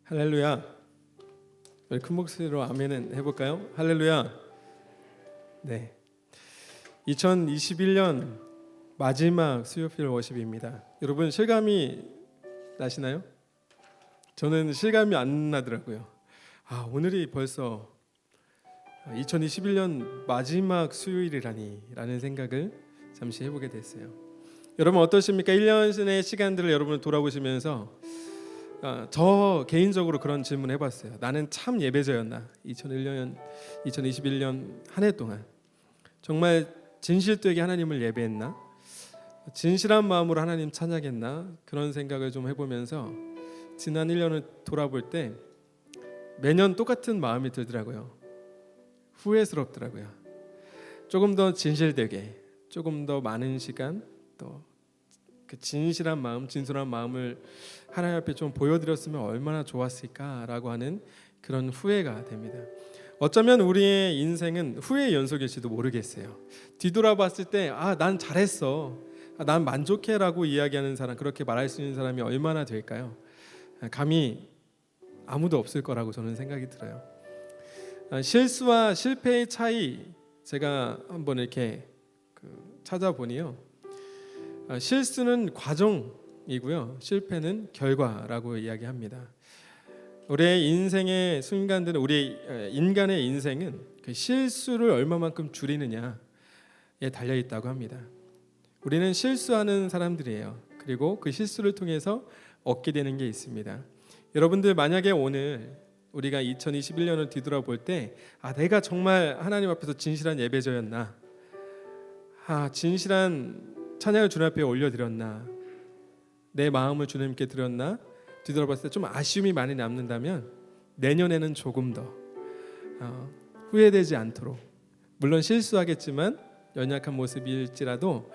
할렐루야. 우리 큰 목소리로 아멘은 해볼까요? 할렐루야. 네. 2021년 마지막 수요일 워십입니다. 여러분 실감이 나시나요? 저는 실감이 안 나더라고요. 오늘이 벌써 2021년 마지막 수요일이라니 라는 생각을 잠시 해보게 됐어요. 여러분 어떠십니까? 1년의 시간들을 여러분 돌아보시면서 저 개인적으로 그런 질문 해봤어요. 나는 참 예배자였나? 2021년 한 해 동안 정말 진실되게 하나님을 예배했나? 진실한 마음으로 하나님 찬양했나? 그런 생각을 좀 해보면서 지난 1년을 돌아볼 때 매년 똑같은 마음이 들더라고요. 후회스럽더라고요. 조금 더 진실되게, 조금 더 많은 시간, 또 그 진실한 마음, 진솔한 마음을 하나님 앞에 좀 보여드렸으면 얼마나 좋았을까라고 하는 그런 후회가 됩니다. 어쩌면 우리의 인생은 후회의 연속일지도 모르겠어요. 뒤돌아봤을 때 난 잘했어, 난 만족해라고 이야기하는 사람, 그렇게 말할 수 있는 사람이 얼마나 될까요? 감히 아무도 없을 거라고 저는 생각이 들어요. 실수와 실패의 차이, 제가 한번 이렇게 찾아보니요, 실수는 과정이고요, 실패는 결과라고 이야기합니다. 우리의 인생의 순간들은, 우리 인간의 인생은 그 실수를 얼마만큼 줄이느냐에 달려 있다고 합니다. 우리는 실수하는 사람들이에요. 그리고 그 실수를 통해서 얻게 되는 게 있습니다. 여러분들 만약에 오늘 우리가 2021년을 뒤돌아볼 때 내가 정말 하나님 앞에서 진실한 예배자였나, 진실한 찬양을 주님 앞에 올려드렸나, 내 마음을 주님께 드렸나, 뒤돌아봤을 때 좀 아쉬움이 많이 남는다면 내년에는 조금 더 후회되지 않도록, 물론 실수하겠지만 연약한 모습일지라도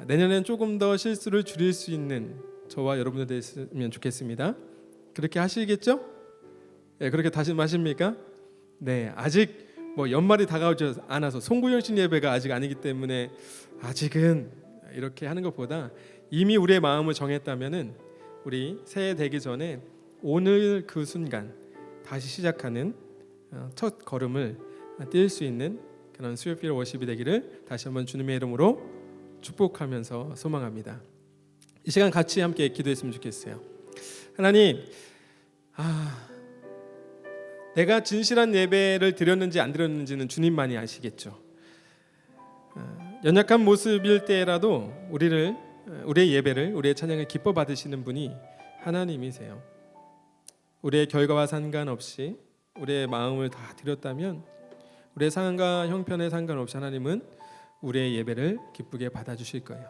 내년에는 조금 더 실수를 줄일 수 있는 저와 여러분들 됐으면 좋겠습니다. 그렇게 하시겠죠? 네, 그렇게 다짐하십니까? 네, 아직 연말이 다가오지 않아서 송구영신 예배가 아직 아니기 때문에 아직은 이렇게 하는 것보다 이미 우리의 마음을 정했다면은 우리 새해 되기 전에 오늘 그 순간 다시 시작하는 첫 걸음을 뛸 수 있는 그런 수요일 워십이 되기를 다시 한번 주님의 이름으로 축복하면서 소망합니다. 이 시간 같이 함께 기도했으면 좋겠어요. 하나님, 내가 진실한 예배를 드렸는지 안 드렸는지는 주님만이 아시겠죠. 연약한 모습일 때라도 우리의 예배를, 우리의 찬양을 기뻐 받으시는 분이 하나님이세요. 우리의 결과와 상관없이 우리의 마음을 다 드렸다면, 우리의 상황과 형편에 상관없이 하나님은 우리의 예배를 기쁘게 받아주실 거예요.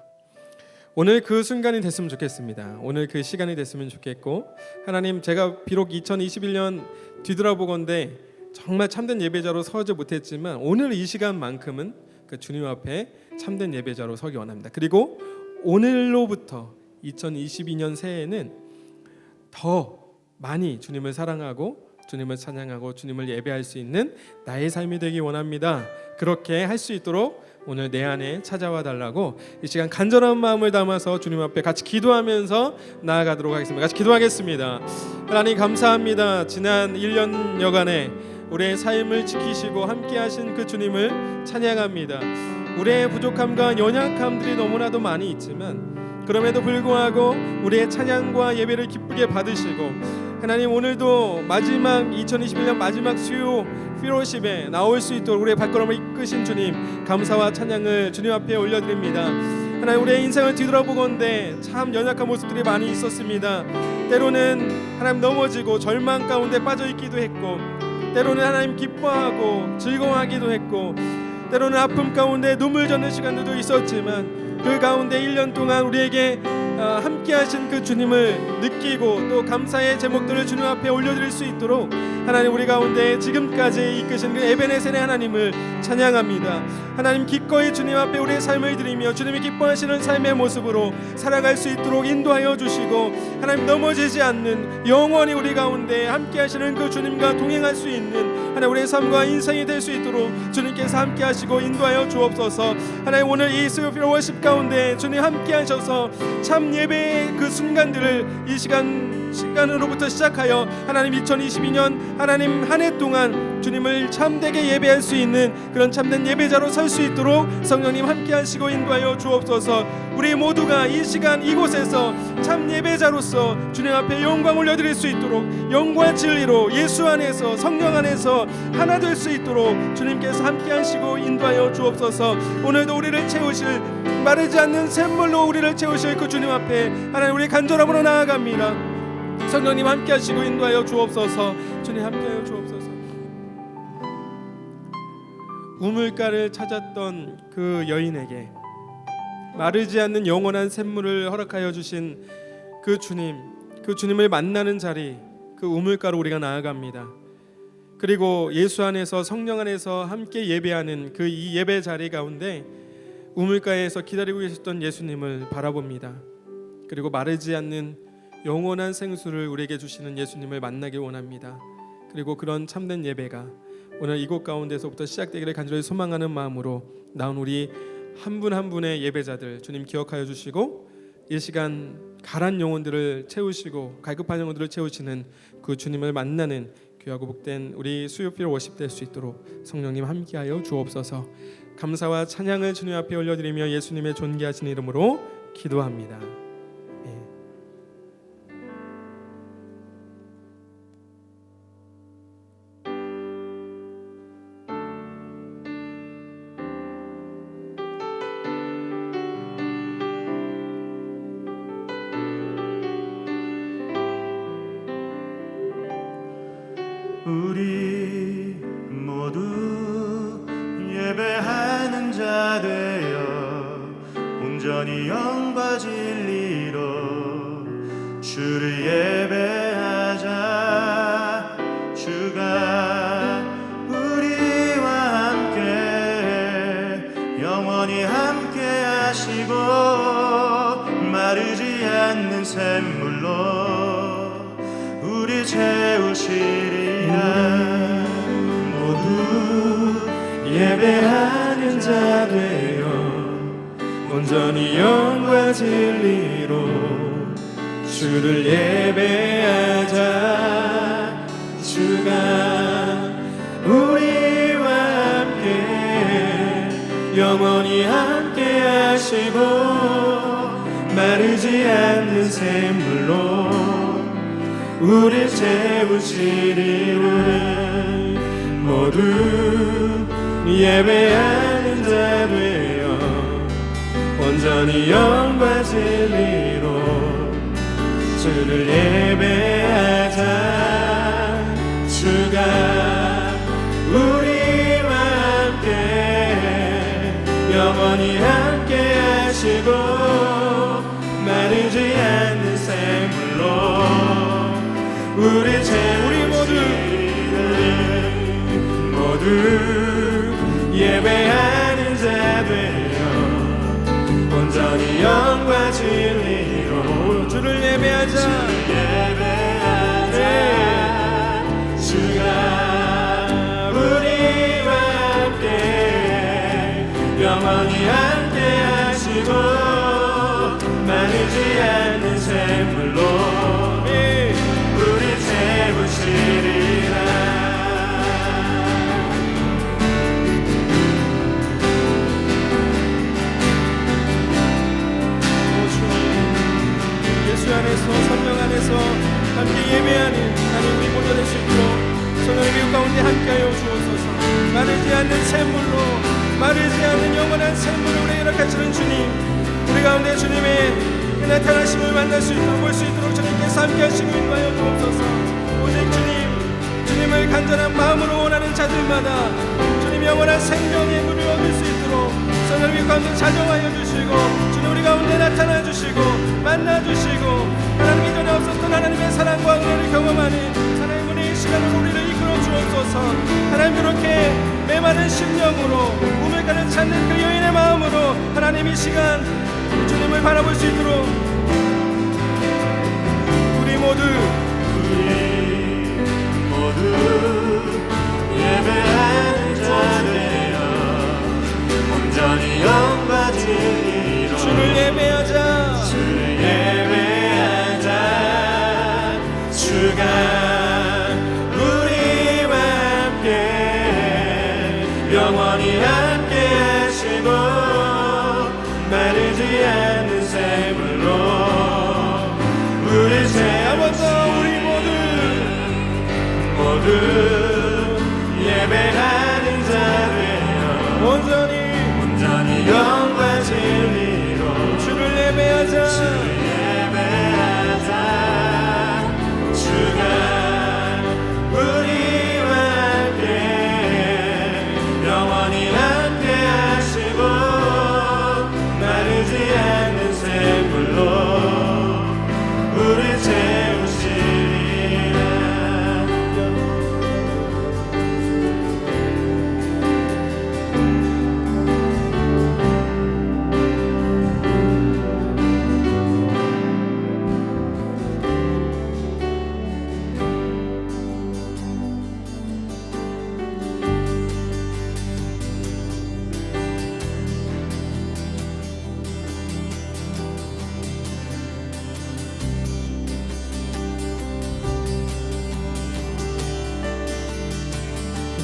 오늘 그 순간이 됐으면 좋겠습니다. 오늘 그 시간이 됐으면 좋겠고, 하나님, 제가 비록 2021년 뒤돌아보건대 정말 참된 예배자로 서지 못했지만 오늘 이 시간만큼은 그 주님 앞에 참된 예배자로 서기 원합니다. 그리고 오늘로부터 2022년 새해에는 더 많이 주님을 사랑하고 주님을 찬양하고 주님을 예배할 수 있는 나의 삶이 되기 원합니다. 그렇게 할 수 있도록 오늘 내 안에 찾아와 달라고 이 시간 간절한 마음을 담아서 주님 앞에 같이 기도하면서 나아가도록 하겠습니다. 같이 기도하겠습니다. 하나님 감사합니다. 지난 1년여간에 우리의 삶을 지키시고 함께 하신 그 주님을 찬양합니다. 우리의 부족함과 연약함들이 너무나도 많이 있지만 그럼에도 불구하고 우리의 찬양과 예배를 기쁘게 받으시고, 하나님 오늘도 마지막 2021년 마지막 수요 피로십에 나올 수 있도록 우리의 발걸음을 이끄신 주님, 감사와 찬양을 주님 앞에 올려드립니다. 하나님, 우리의 인생을 뒤돌아보건대 참 연약한 모습들이 많이 있었습니다. 때로는 하나님 넘어지고 절망 가운데 빠져있기도 했고, 때로는 하나님 기뻐하고 즐거워하기도 했고, 때로는 아픔 가운데 눈물 젖는 시간들도 있었지만 그 가운데 1년 동안 우리에게 함께 하신 그 주님을 느끼고 또 감사의 제목들을 주님 앞에 올려드릴 수 있도록 하나님, 우리 가운데 지금까지 이끄신 그 에베네셀의 하나님을 찬양합니다. 하나님, 기꺼이 주님 앞에 우리의 삶을 드리며 주님이 기뻐하시는 삶의 모습으로 살아갈 수 있도록 인도하여 주시고, 하나님 넘어지지 않는 영원히 우리 가운데 함께 하시는 그 주님과 동행할 수 있는 하나님 우리의 삶과 인생이 될 수 있도록 주님께서 함께 하시고 인도하여 주옵소서. 하나님 오늘 이 스피릿 월십 가운데 주님 함께 하셔서 참 예배의 그 순간들을 이 시간으로부터 시작하여 하나님 2022년 하나님 한 해 동안 주님을 참되게 예배할 수 있는 그런 참된 예배자로 설 수 있도록 성령님 함께 하시고 인도하여 주옵소서. 우리 모두가 이 시간 이곳에서 참 예배자로서 주님 앞에 영광 올려드릴 수 있도록 영과 진리로 예수 안에서 성령 안에서 하나 될 수 있도록 주님께서 함께 하시고 인도하여 주옵소서. 오늘도 우리를 채우실 마르지 않는 샘물로 우리를 채우실 그 주님 앞에 하나님 우리 간절함으로 나아갑니다. 성령님 함께 하시고 인도하여 주옵소서. 주님 함께하여 주옵소서. 우물가를 찾았던 그 여인에게 마르지 않는 영원한 샘물을 허락하여 주신 그 주님을 만나는 자리, 그 우물가로 우리가 나아갑니다. 그리고 예수 안에서 성령 안에서 함께 예배하는 그 이 예배 자리 가운데 우물가에서 기다리고 계셨던 예수님을 바라봅니다. 그리고 마르지 않는 영원한 생수를 우리에게 주시는 예수님을 만나길 원합니다. 그리고 그런 참된 예배가 오늘 이곳 가운데서부터 시작되기를 간절히 소망하는 마음으로 나온 우리 한 분 한 분의 예배자들 주님 기억하여 주시고 이 시간 가란 영혼들을 채우시고 갈급한 영혼들을 채우시는 그 주님을 만나는 귀하고 복된 우리 수요필 워십 될 수 있도록 성령님 함께하여 주옵소서. 감사와 찬양을 주님 앞에 올려드리며 예수님의 존귀하신 이름으로 기도합니다. 우리 모두 예배하는 자 되어 온전히 영과 진리로 주를 예배하자. 주가 우리와 함께 영원히 함께 하시고 마르지 않는 샘물로 우리 채우시리라. 모두 예배하는 자 되어 온전히 영과 진리로 주를 예배하자. 주가 우리와 함께 영원히 함께 하시고 마르지 않는 샘물로 우리 채우시리라. 모두 예배하는 자 되어 온전히 영과 진리로 주를 예배하자. 주가 우리와 함께 영원히 함께 하시고 마르지 않는 샘물로 우리 모두 예배하는 자 되어 온전히 영과 진리로 주를 예배하자. 주가 우리와 함께 영원히 함께 하시고 마르지 않는 샘물로 우리 채우시리라. 예수 안에서 성령 안에서 함께 예배하는 하나님 우리 모두 될 수 있도록 성령의 미혹 가운데 함께하여 주옵소서. 마르지 않는 샘물로 마르지 않는 영원한 샘물을 우리에게 허락하시는 주님, 우리 가운데 주님의 나타나심을 만날 수 있도록 볼 수 있도록 주님께서 함께하시고 인도하여 주옵소서. 오직 주님을 간절한 마음으로 원하는 자들마다 주님 영원한 생명의 물을 얻을 수 있도록 성령의 미혹 가운데 자정하여 주시고 주님 우리 가운데 나타나 주시고 만나 주시고 하나님 이전에 없었던 하나님의 사랑과 은혜를 경험하는 하나님 은혜의 시간으로 우리를 이끌어 주옵소서. 하나님 그렇게 메마른 심령으로 우물가를 찾는 그 여인의 마음으로 하나님 이 시간 주님을 바라볼 수 있도록 우리 모두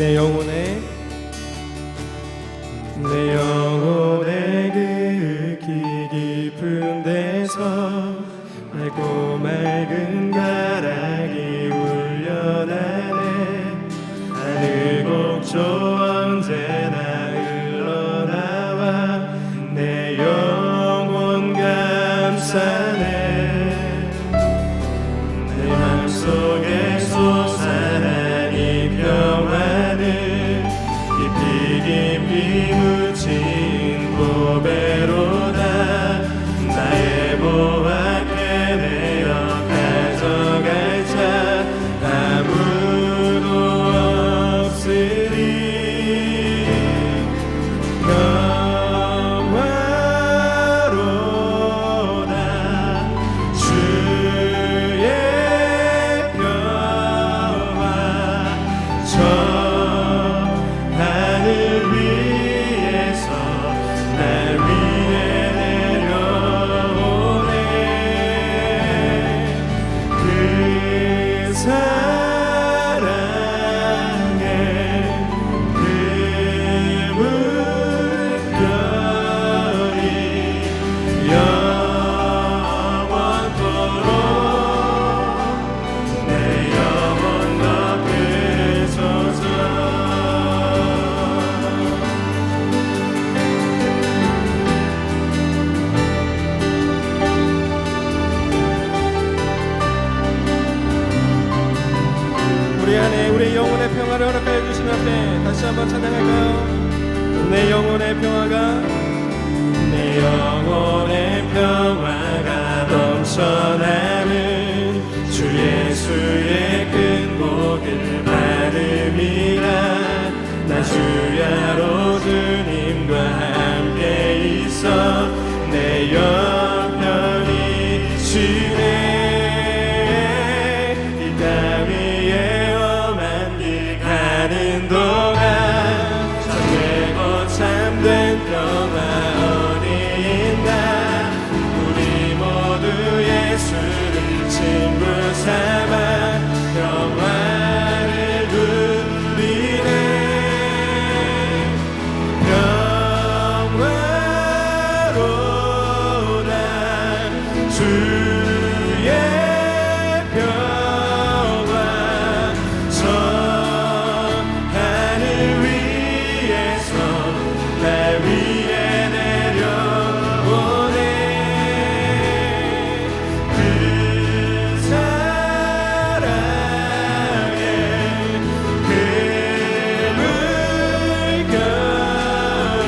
내 영혼의 그 깊은 데서 맑고 맑은 가락이 울려나네. 하늘 곡조 언제나 흘러나와 내 영혼 감싸네. 내 맘속에 솟아난 이 평화는 깊이 묻힌 보배로다. 나의 보화 깨내어 가져갈 자 아무도 없으리. 평화로다. 주의 평화 저 하늘 위에서 날 위해 내려오네. 그 사랑의 그 물결이 영원토록 내 영혼 덮으소서. 우리 안에 우리 영혼의 평화를 허락하여 주신 앞에 다시 한번 찬양할까요? 내 영혼의 평화가 내 영혼의 평화가 넘쳐나는 주 예수의 큰 복을 받음이라. 나 주야로 주님과 함께 있어 내 옆편이시네. 이 땅 위에 험한 길 가는 동안 정되고 참된 평화 어디 있나. 우리 모두 예수를 친구 삼아 평화를 누리네. 평화로다. 주의 평화 저 하늘 위에서 날 위해 내려오네. 그 사랑의 그 물결이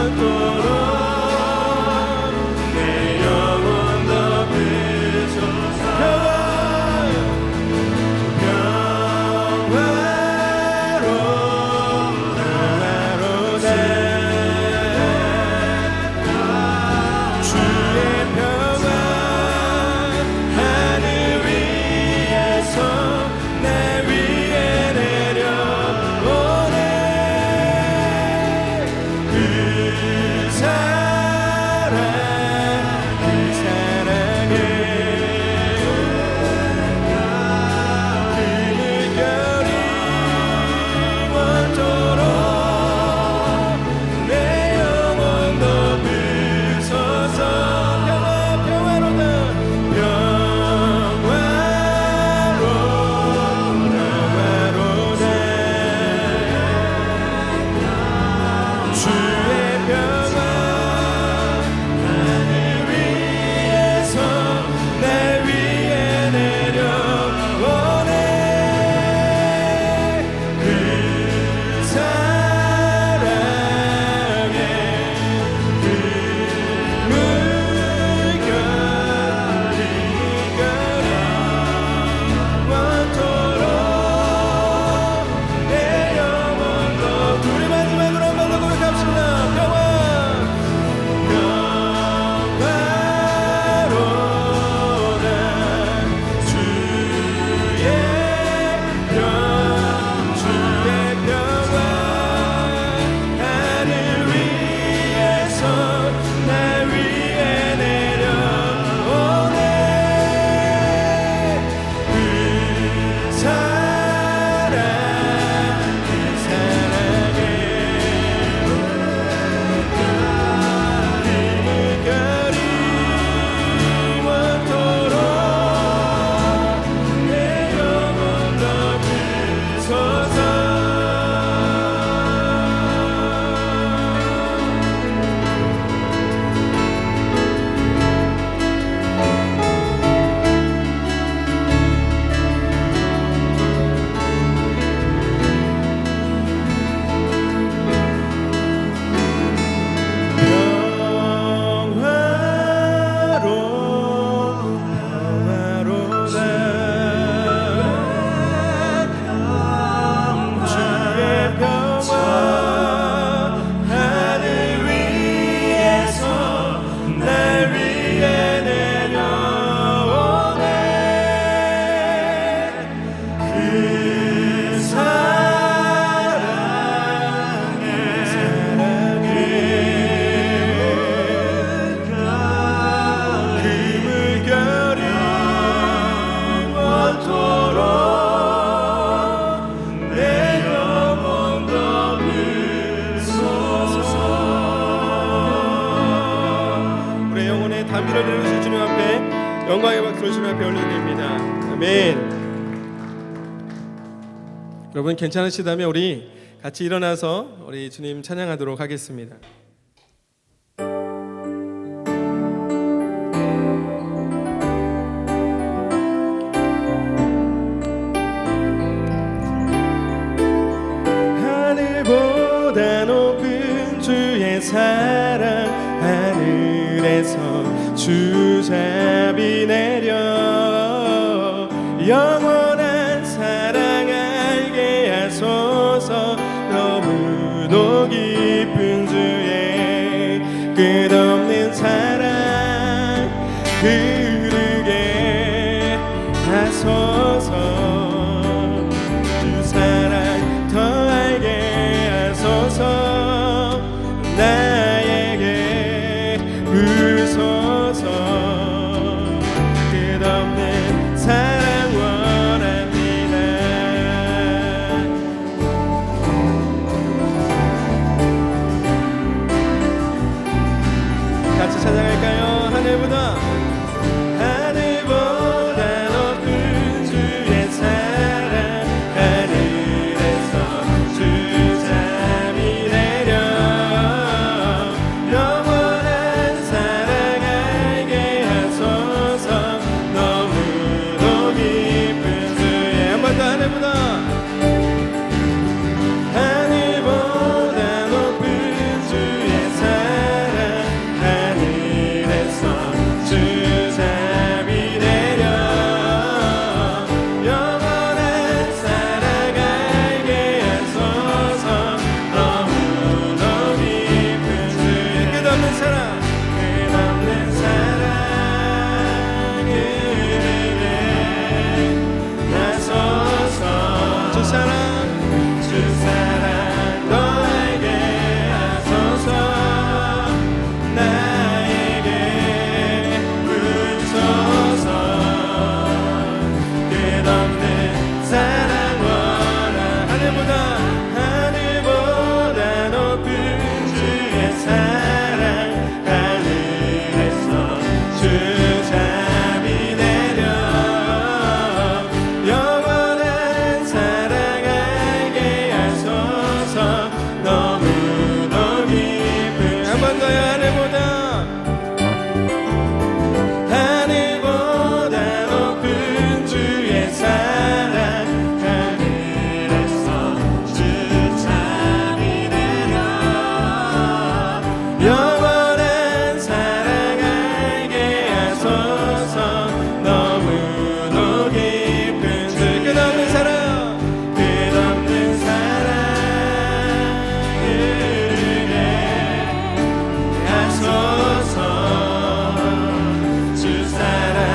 영원토록 내 영혼 덮으소서. 감비를 드리는 주님 앞에 영광의 박수를 주님 앞에 올려드립니다. 아멘. 여러분 괜찮으시다면 우리 같이 일어나서 우리 주님 찬양하도록 하겠습니다. 하늘보다 높은 주의 사랑, 하늘에서 주잡이 내려 영원한 사랑 알게 하소서. 너무도 깊은 주의 끝없는 사랑 흐르게 하소서. 주 사랑 더 알게 하소서. 나에게 부소서. 끝없는 사랑 원합니다. 같이 찬양할까요? 하늘보다 높은 주의 사랑, 하늘에서 주잡이 내려 영원한 사랑 알게 하소서. 너무도 깊은 주의 한 번 더 하늘보다 높은 주의 사랑, 하늘에서 주잡이 내려 영원한 사랑 알게 하소서. 너무도 깊은 주의 끝없는 사랑, 끝없는 사랑을 하소서. 주 사랑 더 알게 하소서. 나에게 부소서. 끝없는 사랑 원하. 하늘보다 높은 주의 사랑, 하늘에서 주잡이 내려 영원한 사랑 알게 하소서. 너무도 깊은 한 번 더요. 하늘보다 높은 주의 사랑, 하늘에서 주잡이 내려 영원한 사랑 알게 하소서. 너무도 깊은 주 끝없는 사랑, 끝없는 사랑을 하소서. 주 사랑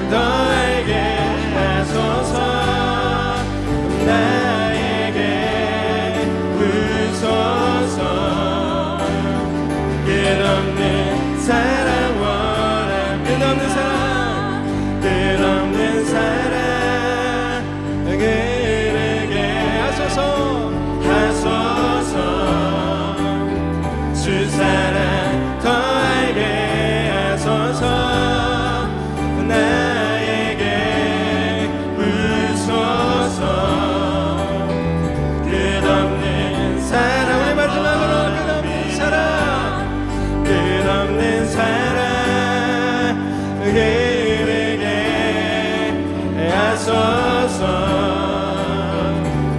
더 알게 하소서. 나에게 부소서. 끝없는 사랑 원함. 끝없는 사랑, 끝없는 사랑을 흐르게 하소서. 주 사랑 더 알게 하소서. 나에게 부소서. 끝없는 사랑. 우리 마지막으로 끝없는 사랑, 끝없는 사랑 흐르게 하소서.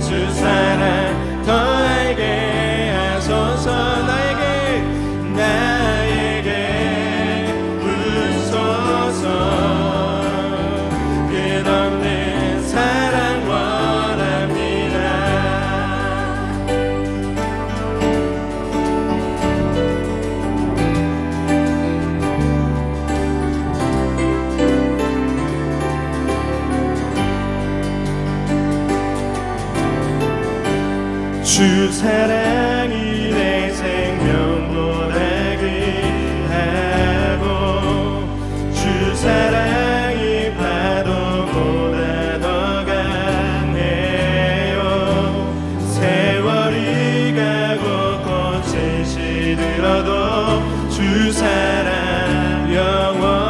주 사랑 더 알게 하소서. 나에게 부소서. 끝없는 사랑 원합니다. 주 사랑이 내 생명보다 귀하고, 주 사랑이 파도보다 더 강해요. 세월이 가고 꽃이 시들어도 주 사랑 영원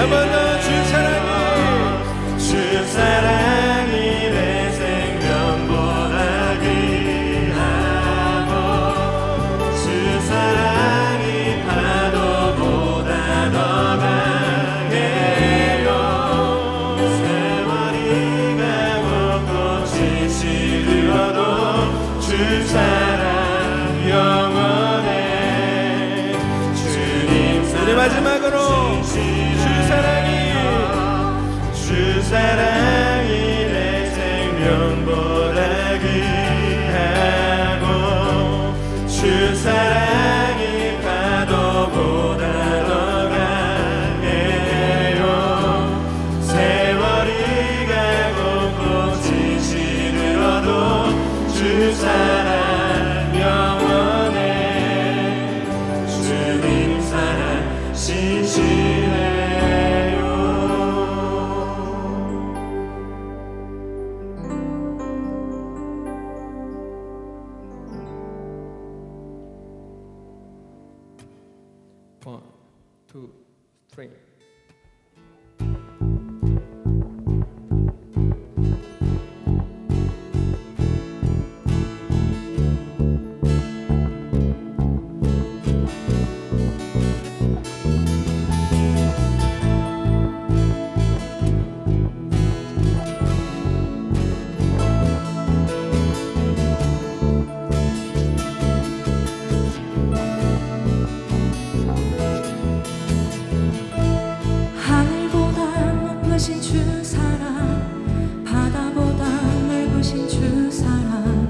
한 번 더 주 사랑이 주 사랑이 내 생명보다 귀하고 주 사랑이 파도보다 더 강해요 세월이 가고 꽃이 시들어도 주 사랑 영원해 주님 사랑 우리 마지막으로 주 사랑이 내 생명보다 귀하고 주 사랑이 파도보다 더 강해요 세월이 가고 꽃이 시들어도 주 사랑 영원해 주님 사랑 신실해요. 1, 2, 3. 하늘보다 높으신 주 사랑 바다보다 넓으신 주 사랑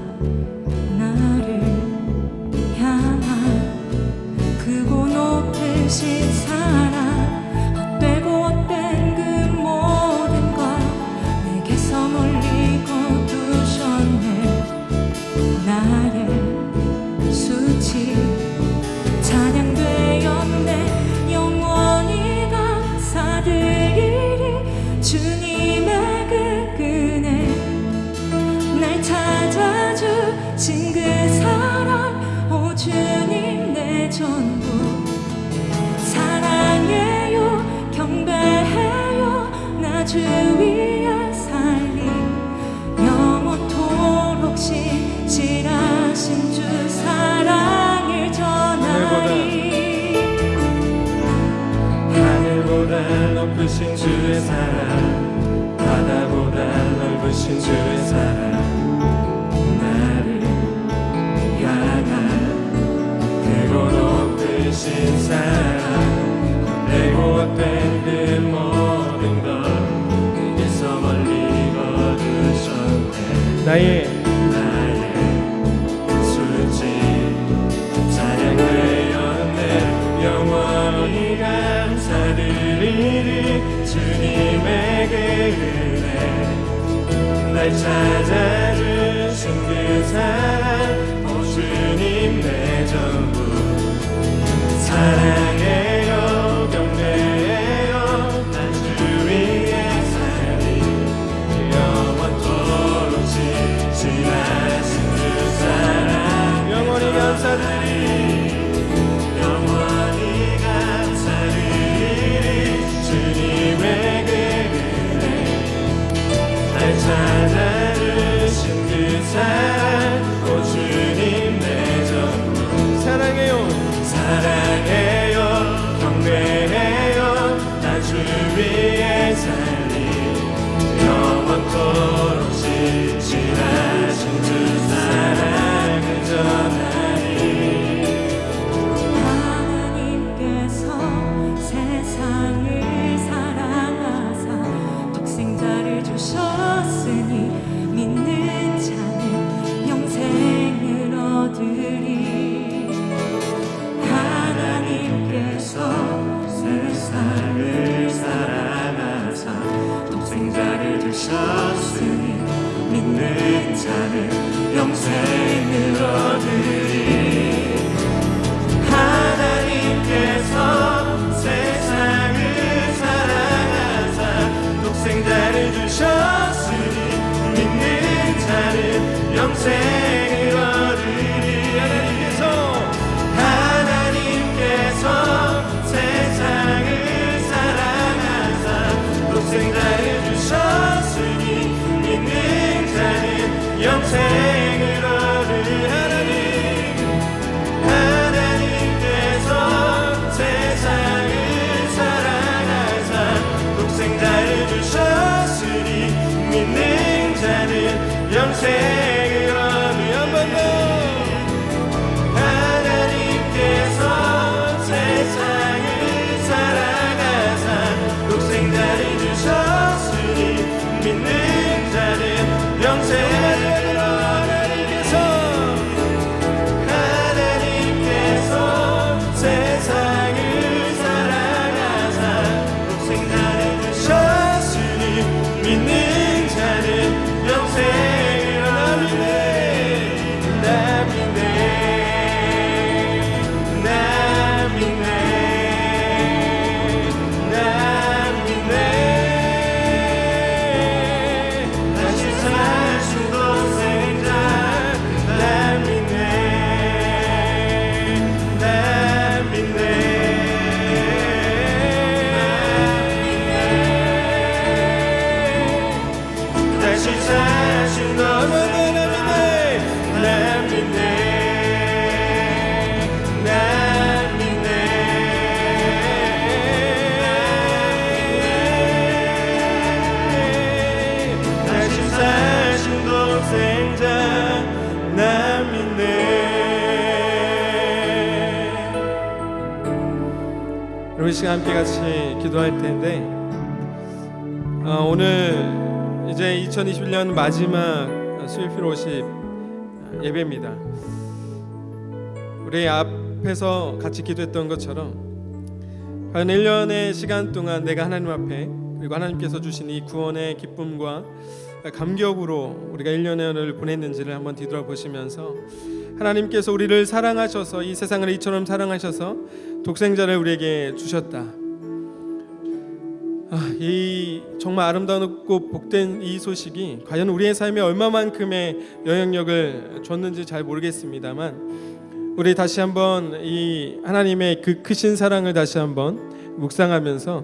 나를 향한 크고 높으신 사랑 헛되고 헛된 그 모든 것 내게서 멀리 거두셨네 나의 수치 찬양되었네 영원히 감사드리리 주님의 그 은혜 날 찾아주신 그 사랑 오 주님 내 전부 사랑해요 경배해요 나 주 위에 살리 영원토록 신실하신 주 사랑을 전하리 하늘보다 높으신 주의 사랑 바다보다 넓으신 주의 사랑 나를 향한 크고 높으신 사랑 헛되고 헛된 그 모든 것 내게서 멀리 거두셨네 나의 수치 찬양되었네 영원히 감사드리리 주님의 그 은혜 날 찾아주신 그 사랑 오 주님 내 전부 사랑해요 경배해요 난 주 위에 살리 영원토록 신실하신 그 사랑 영원히 감사드리 영원히 감사드리리 주님의 그 은혜 날 찾아주신 그 사랑 오 주님 내 전부 사랑해요 사랑해요 경배해요 나 주 위에 살리 영원토록 신실하신 주 사랑을 전하리 하나님께서 세상을 사랑하사 독생자를 주셨으니 믿는 자는 영생을 얻으리 하나님께서 세상을 사랑하사 독생자를 주셨으니 믿는 자는 영생을 얻으리 하나님께서 세상을 사랑하사 독생자를 주셨으니 믿는 자는 영생을 얻으리 하나님께서 세상을 사랑하사 여러분 이 시간 함께 같이 기도할 텐데 오늘 이제 2021년 마지막 수요일 50 예배입니다. 우리 앞에서 같이 기도했던 것처럼 과연 1년의 시간 동안 내가 하나님 앞에 그리고 하나님께서 주신 이 구원의 기쁨과 감격으로 우리가 1년을 보냈는지를 한번 뒤돌아보시면서 하나님께서 우리를 사랑하셔서 이 세상을 이처럼 사랑하셔서 독생자를 우리에게 주셨다. 이 정말 아름다웠고 복된 이 소식이 과연 우리의 삶에 얼마만큼의 영향력을 줬는지 잘 모르겠습니다만 우리 다시 한번 이 하나님의 그 크신 사랑을 다시 한번 묵상하면서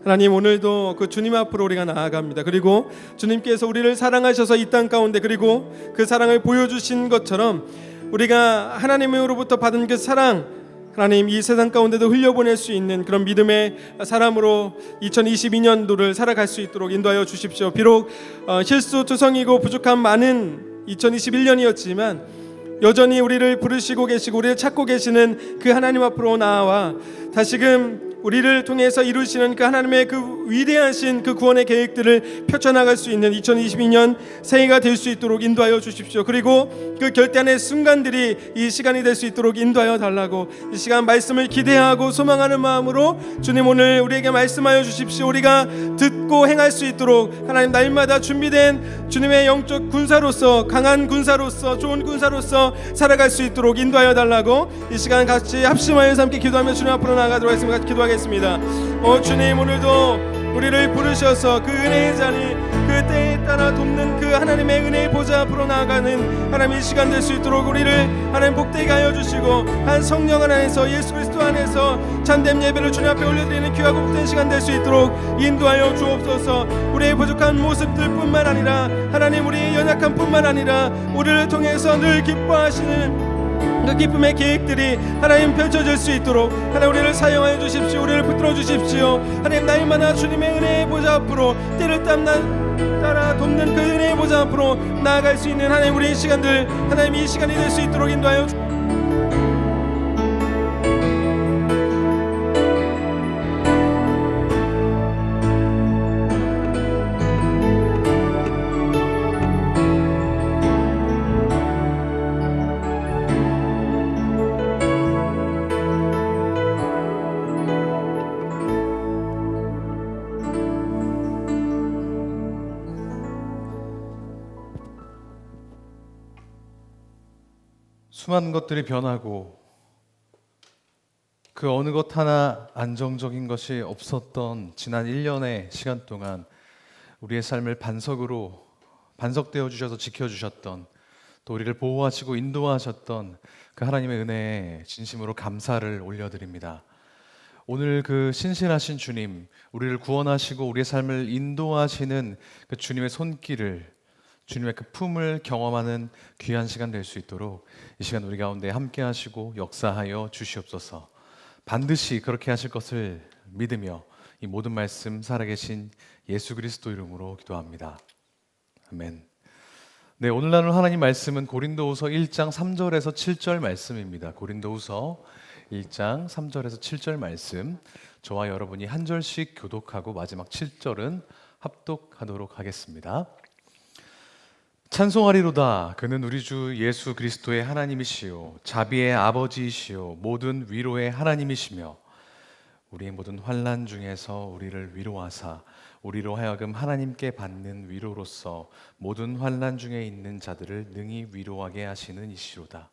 하나님 오늘도 그 주님 앞으로 우리가 나아갑니다. 그리고 주님께서 우리를 사랑하셔서 이 땅 가운데 그리고 그 사랑을 보여주신 것처럼 우리가 하나님으로부터 받은 그 사랑 하나님 이 세상 가운데도 흘려보낼 수 있는 그런 믿음의 사람으로 2022년도를 살아갈 수 있도록 인도하여 주십시오. 비록 실수투성이고 부족한 많은 2021년이었지만 여전히 우리를 부르시고 계시고 우리를 찾고 계시는 그 하나님 앞으로 나아와 다시금 우리를 통해서 이루시는 그 하나님의 그 위대하신 그 구원의 계획들을 펼쳐나갈 수 있는 2022년 새해가 될 수 있도록 인도하여 주십시오. 그리고 그 결단의 순간들이 이 시간이 될 수 있도록 인도하여 달라고 이 시간 말씀을 기대하고 소망하는 마음으로 주님 오늘 우리에게 말씀하여 주십시오. 우리가 듣고 행할 수 있도록 하나님 날마다 준비된 주님의 영적 군사로서 강한 군사로서 좋은 군사로서 살아갈 수 있도록 인도하여 달라고 이 시간 같이 합심하여서 함께 기도하며 주님 앞으로 나아가도록 하겠습니다. 같이 기도하겠습니다. 주님 오늘도 우리를 부르셔서 그 은혜의 자리 그 때에 따라 돕는 그 하나님의 은혜의 보좌 앞으로 나아가는 하나님의 시간 될 수 있도록 우리를 하나님 복되게 하여 주시고 한 성령 안에서 예수 그리스도 안에서 참된 예배를 주님 앞에 올려드리는 귀하고 복된 시간 될 수 있도록 인도하여 주옵소서. 우리의 부족한 모습들 뿐만 아니라 하나님 우리의 연약함 뿐만 아니라 우리를 통해서 늘 기뻐하시는 그 기쁨의 계획들이 하나님 펼쳐질 수 있도록 하나님 우리를 사용하여 주십시오. 우리를 붙들어 주십시오. 하나님 날마다 주님의 은혜의 보좌 앞으로 때를 따라 돕는 그 은혜의 보좌 앞으로 나아갈 수 있는 하나님 우리의 시간들 하나님 이 시간이 될 수 있도록 인도하여 주십시오. 수많은 것들이 변하고 그 어느 것 하나 안정적인 것이 없었던 지난 1년의 시간 동안 우리의 삶을 반석되어 주셔서 지켜주셨던 또 우리를 보호하시고 인도하셨던 그 하나님의 은혜에 진심으로 감사를 올려드립니다. 오늘 그 신실하신 주님, 우리를 구원하시고 우리의 삶을 인도하시는 그 주님의 손길을 주님의 그 품을 경험하는 귀한 시간 될 수 있도록 이 시간 우리 가운데 함께 하시고 역사하여 주시옵소서. 반드시 그렇게 하실 것을 믿으며 이 모든 말씀 살아계신 예수 그리스도 이름으로 기도합니다. 아멘. 네, 오늘 나눌 하나님 말씀은 고린도후서 1장 3절에서 7절 말씀입니다. 고린도후서 1장 3절에서 7절 말씀, 저와 여러분이 한 절씩 교독하고 마지막 7절은 합독하도록 하겠습니다. 찬송하리로다. 그는 우리 주 예수 그리스도의 하나님이시요 자비의 아버지이시요 모든 위로의 하나님이시며 우리의 모든 환난 중에서 우리를 위로하사 우리로 하여금 하나님께 받는 위로로서 모든 환난 중에 있는 자들을 능히 위로하게 하시는 이시로다.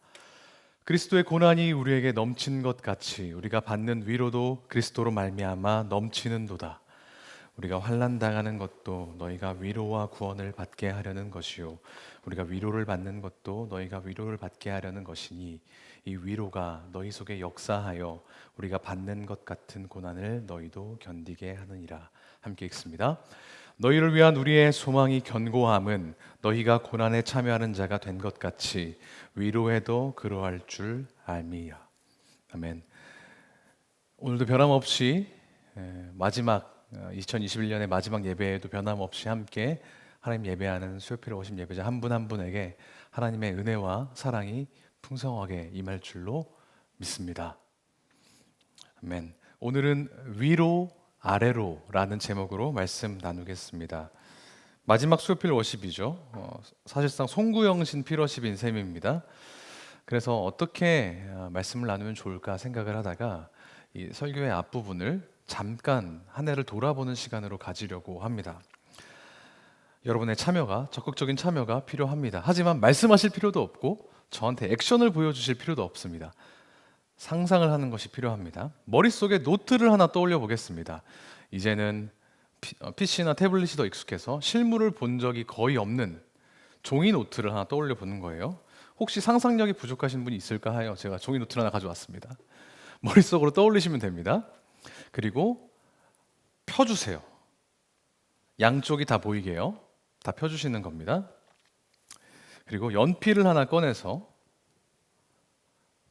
그리스도의 고난이 우리에게 넘친 것 같이 우리가 받는 위로도 그리스도로 말미암아 넘치는도다. 우리가 환난 당하는 것도 너희가 위로와 구원을 받게 하려는 것이요 우리가 위로를 받는 것도 너희가 위로를 받게 하려는 것이니 이 위로가 너희 속에 역사하여 우리가 받는 것 같은 고난을 너희도 견디게 하느니라. 함께 읽습니다. 너희를 위한 우리의 소망이 견고함은 너희가 고난에 참여하는 자가 된 것 같이 위로해도 그러할 줄 알미야. 아멘. 오늘도 변함없이 마지막 2021년의 마지막 예배에도 변함없이 함께 하나님 예배하는 수요필에 오신 예배자 한 분 한 분에게 하나님의 은혜와 사랑이 풍성하게 임할 줄로 믿습니다. 아멘. 오늘은 위로 아래로라는 제목으로 말씀 나누겠습니다. 마지막 수요필 워십이죠. 사실상 송구영신 필워십인 셈입니다. 그래서 어떻게 말씀을 나누면 좋을까 생각을 하다가 이 설교의 앞부분을 잠깐 한 해를 돌아보는 시간으로 가지려고 합니다. 여러분의 참여가, 적극적인 참여가 필요합니다. 하지만 말씀하실 필요도 없고 저한테 액션을 보여주실 필요도 없습니다. 상상을 하는 것이 필요합니다. 머릿속에 노트를 하나 떠올려 보겠습니다. 이제는 PC나 태블릿이 더 익숙해서 실물을 본 적이 거의 없는 종이 노트를 하나 떠올려 보는 거예요. 혹시 상상력이 부족하신 분이 있을까 하여 제가 종이 노트를 하나 가져왔습니다. 머릿속으로 떠올리시면 됩니다. 그리고 펴주세요. 양쪽이 다 보이게요. 다 펴주시는 겁니다. 그리고 연필을 하나 꺼내서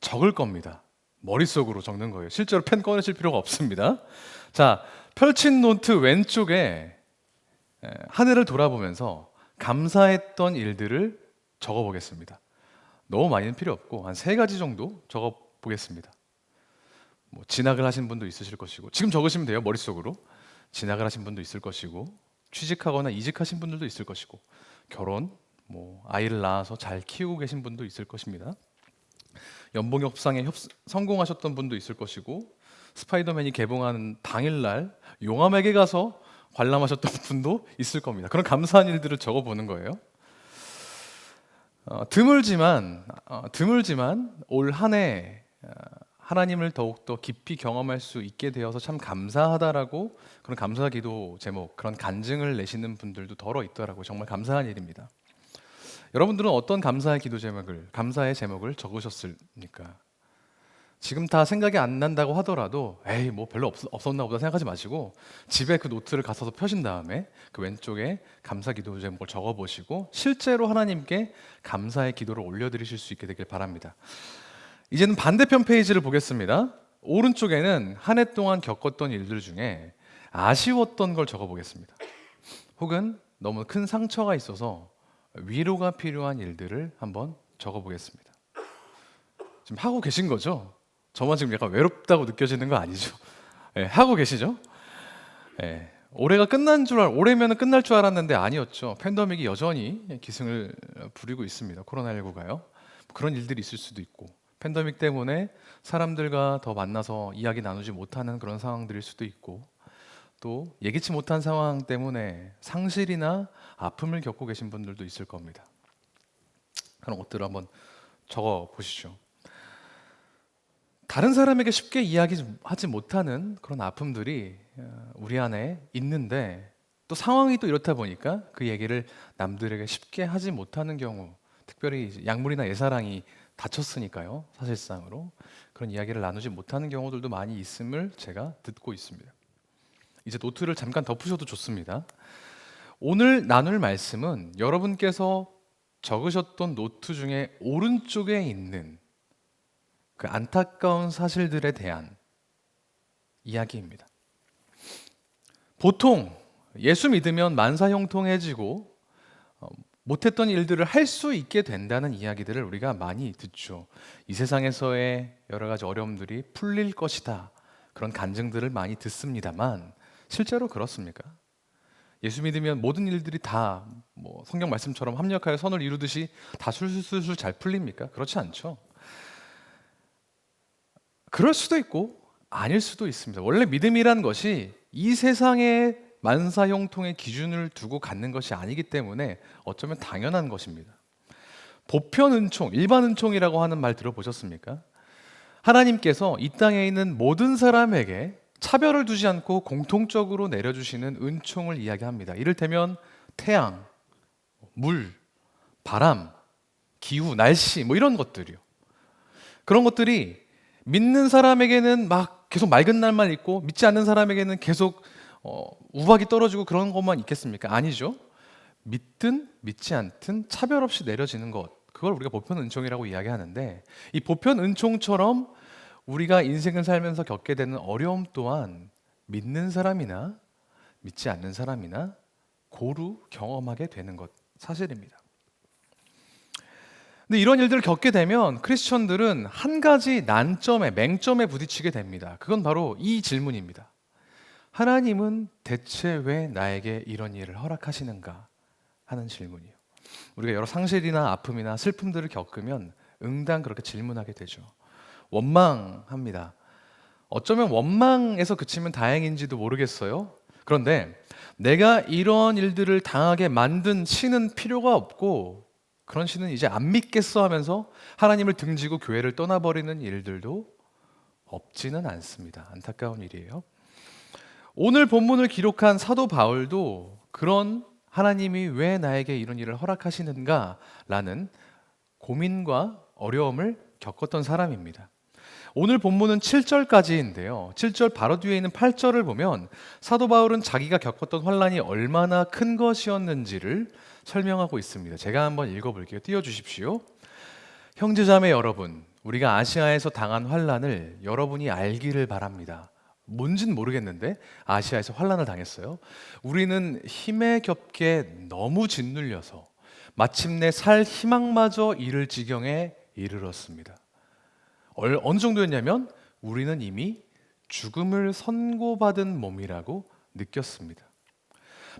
적을 겁니다. 머릿속으로 적는 거예요. 실제로 펜 꺼내실 필요가 없습니다. 자, 펼친 노트 왼쪽에 한 해를 돌아보면서 감사했던 일들을 적어보겠습니다. 너무 많이는 필요 없고 한 3가지 정도 적어보겠습니다. 진학을 하신 분도 있으실 것이고, 지금 적으시면 돼요. 머릿속으로. 진학을 하신 분도 있을 것이고, 취직하거나 이직하신 분들도 있을 것이고, 결혼, 아이를 낳아서 잘 키우고 계신 분도 있을 것입니다. 연봉 협상에 성공하셨던 분도 있을 것이고, 스파이더맨이 개봉하는 당일날 용암에게 가서 관람하셨던 분도 있을 겁니다. 그런 감사한 일들을 적어보는 거예요. 드물지만 올 한 해 하나님을 더욱더 깊이 경험할 수 있게 되어서 참 감사하다라고 그런 감사 기도 제목, 그런 간증을 내시는 분들도 덜어 있더라고요. 정말 감사한 일입니다. 여러분들은 어떤 감사의 기도 제목을, 감사의 제목을 적으셨습니까? 지금 다 생각이 안 난다고 하더라도 에이 별로 없었나 보다 생각하지 마시고 집에 그 노트를 가서서 펴신 다음에 그 왼쪽에 감사 기도 제목을 적어보시고 실제로 하나님께 감사의 기도를 올려드리실 수 있게 되길 바랍니다. 이제는 반대편 페이지를 보겠습니다. 오른쪽에는 한 해 동안 겪었던 일들 중에 아쉬웠던 걸 적어보겠습니다. 혹은 너무 큰 상처가 있어서 위로가 필요한 일들을 한번 적어보겠습니다. 지금 하고 계신 거죠? 저만 지금 약간 외롭다고 느껴지는 거 아니죠? 네, 하고 계시죠? 네, 올해면 끝날 줄 알았는데 아니었죠. 팬데믹이 여전히 기승을 부리고 있습니다. 코로나19가요. 그런 일들이 있을 수도 있고, 팬데믹 때문에 사람들과 더 만나서 이야기 나누지 못하는 그런 상황들일 수도 있고, 또 예기치 못한 상황 때문에 상실이나 아픔을 겪고 계신 분들도 있을 겁니다. 그런 것들을 한번 적어 보시죠. 다른 사람에게 쉽게 이야기하지 못하는 그런 아픔들이 우리 안에 있는데, 또 상황이 또 이렇다 보니까 그 얘기를 남들에게 쉽게 하지 못하는 경우, 특별히 약물이나 예사랑이 다쳤으니까요, 사실상으로 그런 이야기를 나누지 못하는 경우들도 많이 있음을 제가 듣고 있습니다. 이제 노트를 잠깐 덮으셔도 좋습니다. 오늘 나눌 말씀은 여러분께서 적으셨던 노트 중에 오른쪽에 있는 그 안타까운 사실들에 대한 이야기입니다. 보통 예수 믿으면 만사형통해지고 못했던 일들을 할 수 있게 된다는 이야기들을 우리가 많이 듣죠. 이 세상에서의 여러 가지 어려움들이 풀릴 것이다, 그런 간증들을 많이 듣습니다만 실제로 그렇습니까? 예수 믿으면 모든 일들이 다 성경 말씀처럼 합력하여 선을 이루듯이 다 술술술 잘 풀립니까? 그렇지 않죠. 그럴 수도 있고 아닐 수도 있습니다. 원래 믿음이란 것이 이 세상의 만사형통의 기준을 두고 갖는 것이 아니기 때문에 어쩌면 당연한 것입니다. 보편 은총, 일반 은총이라고 하는 말 들어보셨습니까? 하나님께서 이 땅에 있는 모든 사람에게 차별을 두지 않고 공통적으로 내려주시는 은총을 이야기합니다. 이를테면 태양, 물, 바람, 기후, 날씨 이런 것들이요. 그런 것들이 믿는 사람에게는 막 계속 맑은 날만 있고 믿지 않는 사람에게는 계속 우박이 떨어지고 그런 것만 있겠습니까? 아니죠. 믿든 믿지 않든 차별 없이 내려지는 것, 그걸 우리가 보편 은총이라고 이야기하는데, 이 보편 은총처럼 우리가 인생을 살면서 겪게 되는 어려움 또한 믿는 사람이나 믿지 않는 사람이나 고루 경험하게 되는 것, 사실입니다. 근데 이런 일들을 겪게 되면 크리스천들은 한 가지 난점에, 맹점에 부딪히게 됩니다. 그건 바로 이 질문입니다. 하나님은 대체 왜 나에게 이런 일을 허락하시는가 하는 질문이요. 우리가 여러 상실이나 아픔이나 슬픔들을 겪으면 응당 그렇게 질문하게 되죠. 원망합니다. 어쩌면 원망에서 그치면 다행인지도 모르겠어요. 그런데 내가 이런 일들을 당하게 만든 신은 필요가 없고 그런 신은 이제 안 믿겠어 하면서 하나님을 등지고 교회를 떠나버리는 일들도 없지는 않습니다. 안타까운 일이에요. 오늘 본문을 기록한 사도 바울도 그런 하나님이 왜 나에게 이런 일을 허락하시는가 라는 고민과 어려움을 겪었던 사람입니다. 오늘 본문은 7절까지인데요. 7절 바로 뒤에 있는 8절을 보면 사도 바울은 자기가 겪었던 환난이 얼마나 큰 것이었는지를 설명하고 있습니다. 제가 한번 읽어볼게요. 띄워주십시오. 형제자매 여러분, 우리가 아시아에서 당한 환난을 여러분이 알기를 바랍니다. 뭔진 모르겠는데 아시아에서 환난을 당했어요. 우리는 힘에 겹게 너무 짓눌려서 마침내 살 희망마저 잃을 지경에 이르렀습니다. 어느 정도였냐면 우리는 이미 죽음을 선고받은 몸이라고 느꼈습니다.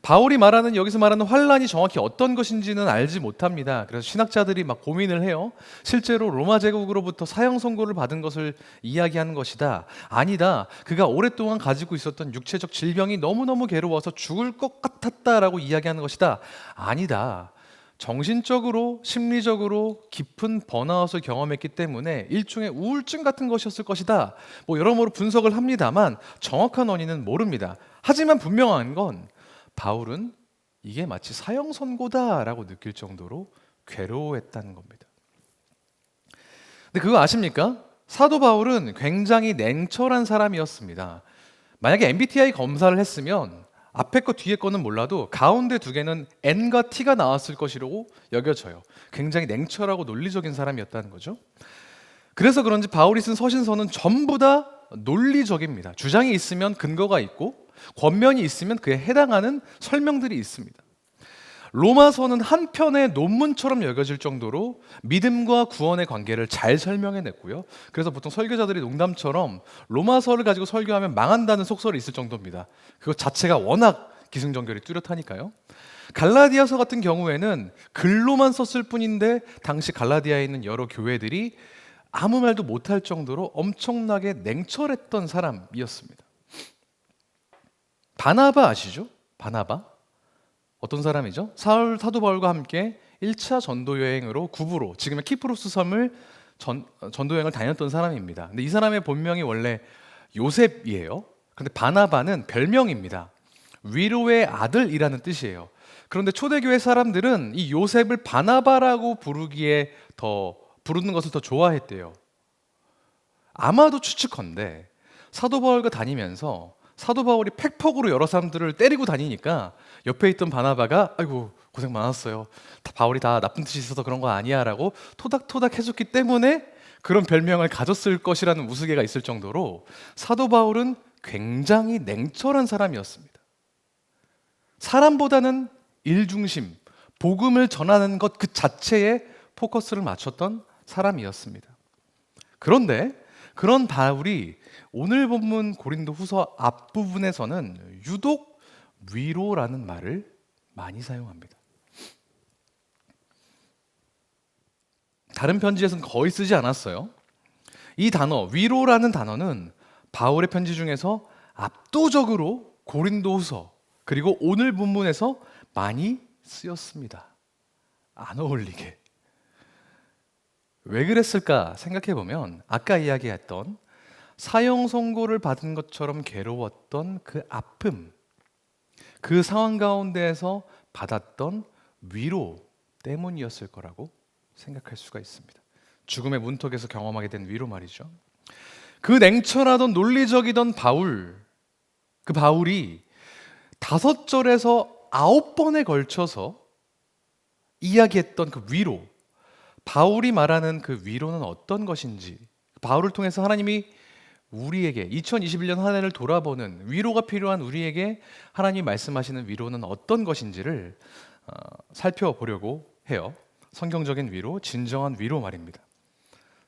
바울이 여기서 말하는 환난이 정확히 어떤 것인지는 알지 못합니다. 그래서 신학자들이 막 고민을 해요. 실제로 로마 제국으로부터 사형 선고를 받은 것을 이야기하는 것이다. 아니다. 그가 오랫동안 가지고 있었던 육체적 질병이 너무너무 괴로워서 죽을 것 같았다라고 이야기하는 것이다. 아니다. 정신적으로, 심리적으로 깊은 번아웃을 경험했기 때문에 일종의 우울증 같은 것이었을 것이다. 여러모로 분석을 합니다만 정확한 원인은 모릅니다. 하지만 분명한 건 바울은 이게 마치 사형 선고다라고 느낄 정도로 괴로워했다는 겁니다. 근데 그거 아십니까? 사도 바울은 굉장히 냉철한 사람이었습니다. 만약에 MBTI 검사를 했으면 앞에 거 뒤에 거는 몰라도 가운데 두 개는 N과 T가 나왔을 것이라고 여겨져요. 굉장히 냉철하고 논리적인 사람이었다는 거죠. 그래서 그런지 바울이 쓴 서신서는 전부 다 논리적입니다. 주장이 있으면 근거가 있고 권면이 있으면 그에 해당하는 설명들이 있습니다. 로마서는 한 편의 논문처럼 여겨질 정도로 믿음과 구원의 관계를 잘 설명해냈고요. 그래서 보통 설교자들이 농담처럼 로마서를 가지고 설교하면 망한다는 속설이 있을 정도입니다. 그것 자체가 워낙 기승전결이 뚜렷하니까요. 갈라디아서 같은 경우에는 글로만 썼을 뿐인데 당시 갈라디아에 있는 여러 교회들이 아무 말도 못할 정도로 엄청나게 냉철했던 사람이었습니다. 바나바 아시죠? 바나바? 어떤 사람이죠? 사도 바울과 함께 1차 전도 여행으로 구브로, 지금의 키프로스 섬을 전도 여행을 다녔던 사람입니다. 근데 이 사람의 본명이 원래 요셉이에요. 근데 바나바는 별명입니다. 위로의 아들이라는 뜻이에요. 그런데 초대교회 사람들은 이 요셉을 바나바라고 부르는 것을 더 좋아했대요. 아마도 추측컨대 사도 바울과 다니면서 사도 바울이 팩폭으로 여러 사람들을 때리고 다니니까 옆에 있던 바나바가 아이고 고생 많았어요. 바울이 다 나쁜 뜻이 있어서 그런 거 아니야 라고 토닥토닥 해줬기 때문에 그런 별명을 가졌을 것이라는 우스개가 있을 정도로 사도 바울은 굉장히 냉철한 사람이었습니다. 사람보다는 일중심, 복음을 전하는 것 그 자체에 포커스를 맞췄던 사람이었습니다. 그런데 그런 바울이 오늘 본문 고린도 후서 앞부분에서는 유독 위로라는 말을 많이 사용합니다. 다른 편지에서는 거의 쓰지 않았어요. 이 단어, 위로라는 단어는 바울의 편지 중에서 압도적으로 고린도 후서 그리고 오늘 본문에서 많이 쓰였습니다. 안 어울리게. 왜 그랬을까 생각해 보면 아까 이야기했던 사형 선고를 받은 것처럼 괴로웠던 그 아픔, 그 상황 가운데에서 받았던 위로 때문이었을 거라고 생각할 수가 있습니다. 죽음의 문턱에서 경험하게 된 위로 말이죠. 그 냉철하던 논리적이던 그 바울이 5절에서 9번에 걸쳐서 이야기했던 그 위로, 바울이 말하는 그 위로는 어떤 것인지, 바울을 통해서 하나님이 우리에게 2021년 한 해를 돌아보는 위로가 필요한 우리에게 하나님이 말씀하시는 위로는 어떤 것인지를 살펴보려고 해요. 성경적인 위로, 진정한 위로 말입니다.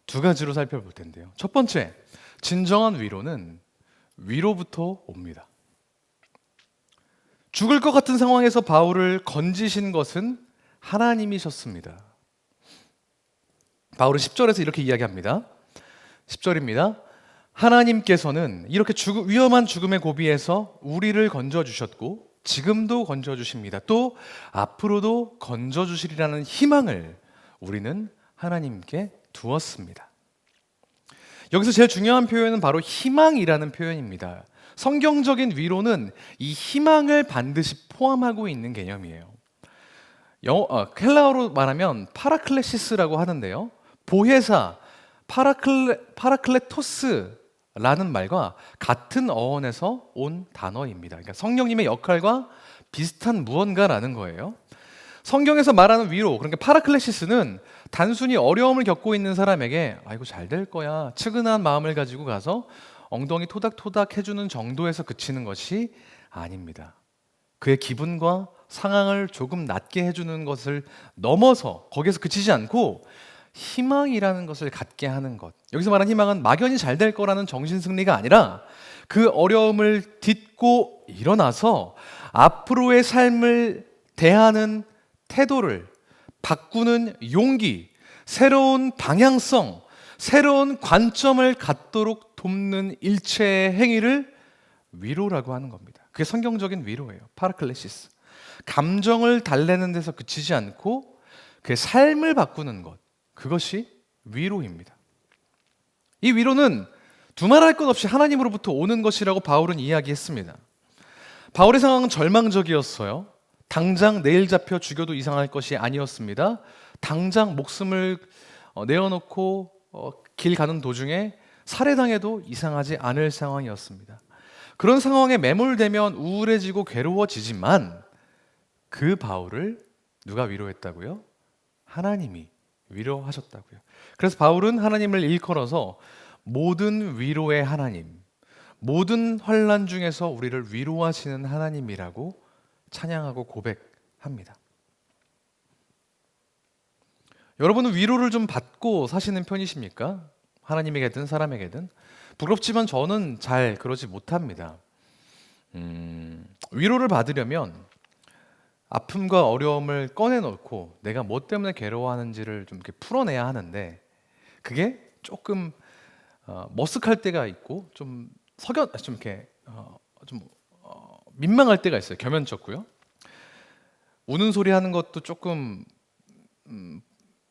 두 가지로 살펴볼 텐데요. 첫 번째, 진정한 위로는 위로부터 옵니다. 죽을 것 같은 상황에서 바울을 건지신 것은 하나님이셨습니다. 바울은 10절에서 이렇게 이야기합니다. 10절입니다. 하나님께서는 이렇게 위험한 죽음의 고비에서 우리를 건져주셨고 지금도 건져주십니다. 또 앞으로도 건져주시리라는 희망을 우리는 하나님께 두었습니다. 여기서 제일 중요한 표현은 바로 희망이라는 표현입니다. 성경적인 위로는 이 희망을 반드시 포함하고 있는 개념이에요. 헬라어로 말하면 파라클레시스라고 하는데요. 보혜사, 파라클레토스라는 말과 같은 어원에서 온 단어입니다. 그러니까 성령님의 역할과 비슷한 무언가라는 거예요. 성경에서 말하는 위로, 그러니까 파라클레시스는 단순히 어려움을 겪고 있는 사람에게 아이고 잘 될 거야 측은한 마음을 가지고 가서 엉덩이 토닥토닥 해주는 정도에서 그치는 것이 아닙니다. 그의 기분과 상황을 조금 낮게 해주는 것을 넘어서 거기에서 그치지 않고 희망이라는 것을 갖게 하는 것. 여기서 말하는 희망은 막연히 잘 될 거라는 정신승리가 아니라 그 어려움을 딛고 일어나서 앞으로의 삶을 대하는 태도를 바꾸는 용기, 새로운 방향성, 새로운 관점을 갖도록 돕는 일체의 행위를 위로라고 하는 겁니다. 그게 성경적인 위로예요. 파라클레시스. 감정을 달래는 데서 그치지 않고 그의 삶을 바꾸는 것. 그것이 위로입니다. 이 위로는 두말할 것 없이 하나님으로부터 오는 것이라고 바울은 이야기했습니다. 바울의 상황은 절망적이었어요. 당장 내일 잡혀 죽여도 이상할 것이 아니었습니다. 당장 목숨을 내어놓고 길 가는 도중에 살해당해도 이상하지 않을 상황이었습니다. 그런 상황에 매몰되면 우울해지고 괴로워지지만 그 바울을 누가 위로했다고요? 하나님이 위로하셨다고요. 그래서 바울은 하나님을 일컬어서 모든 위로의 하나님, 모든 환난 중에서 우리를 위로하시는 하나님이라고 찬양하고 고백합니다. 여러분은 위로를 좀 받고 사시는 편이십니까? 하나님에게든 사람에게든. 부럽지만 저는 잘 그러지 못합니다. 위로를 받으려면 아픔과 어려움을 꺼내놓고 내가 뭐 때문에 괴로워하는지를 좀 이렇게 풀어내야 하는데 그게 조금 머쓱할 때가 있고 좀 이렇게 민망할 때가 있어요. 겸연쩍고요. 우는 소리 하는 것도 조금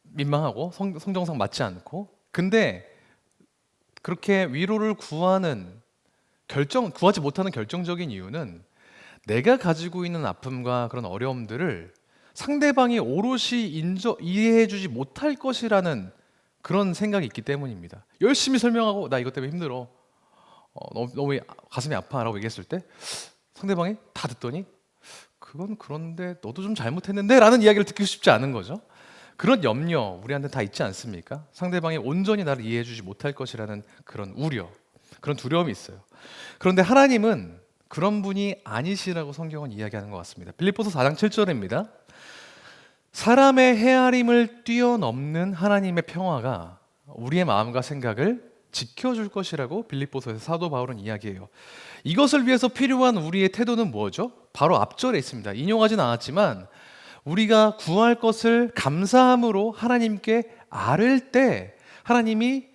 민망하고 성정상 맞지 않고. 근데 그렇게 위로를 구하지 못하는 결정적인 이유는 내가 가지고 있는 아픔과 그런 어려움들을 상대방이 오롯이 이해해주지 못할 것이라는 그런 생각이 있기 때문입니다. 열심히 설명하고 나 이것 때문에 힘들어, 너무 가슴이 아파라고 얘기했을 때 상대방이 다 듣더니 그건 그런데 너도 좀 잘못했는데 라는 이야기를 듣기 쉽지 않은 거죠. 그런 염려 우리한테 다 있지 않습니까? 상대방이 온전히 나를 이해해주지 못할 것이라는 그런 우려, 그런 두려움이 있어요. 그런데 하나님은 그런 분이 아니시라고 성경은 이야기하는 것 같습니다. 빌립보서 4장 7절입니다. 사람의 헤아림을 뛰어넘는 하나님의 평화가 우리의 마음과 생각을 지켜줄 것이라고 빌립보서에서 사도 바울은 이야기해요. 이것을 위해서 필요한 우리의 태도는 뭐죠? 바로 앞절에 있습니다. 인용하진 않았지만 우리가 구할 것을 감사함으로 하나님께 아뢰을 때 하나님이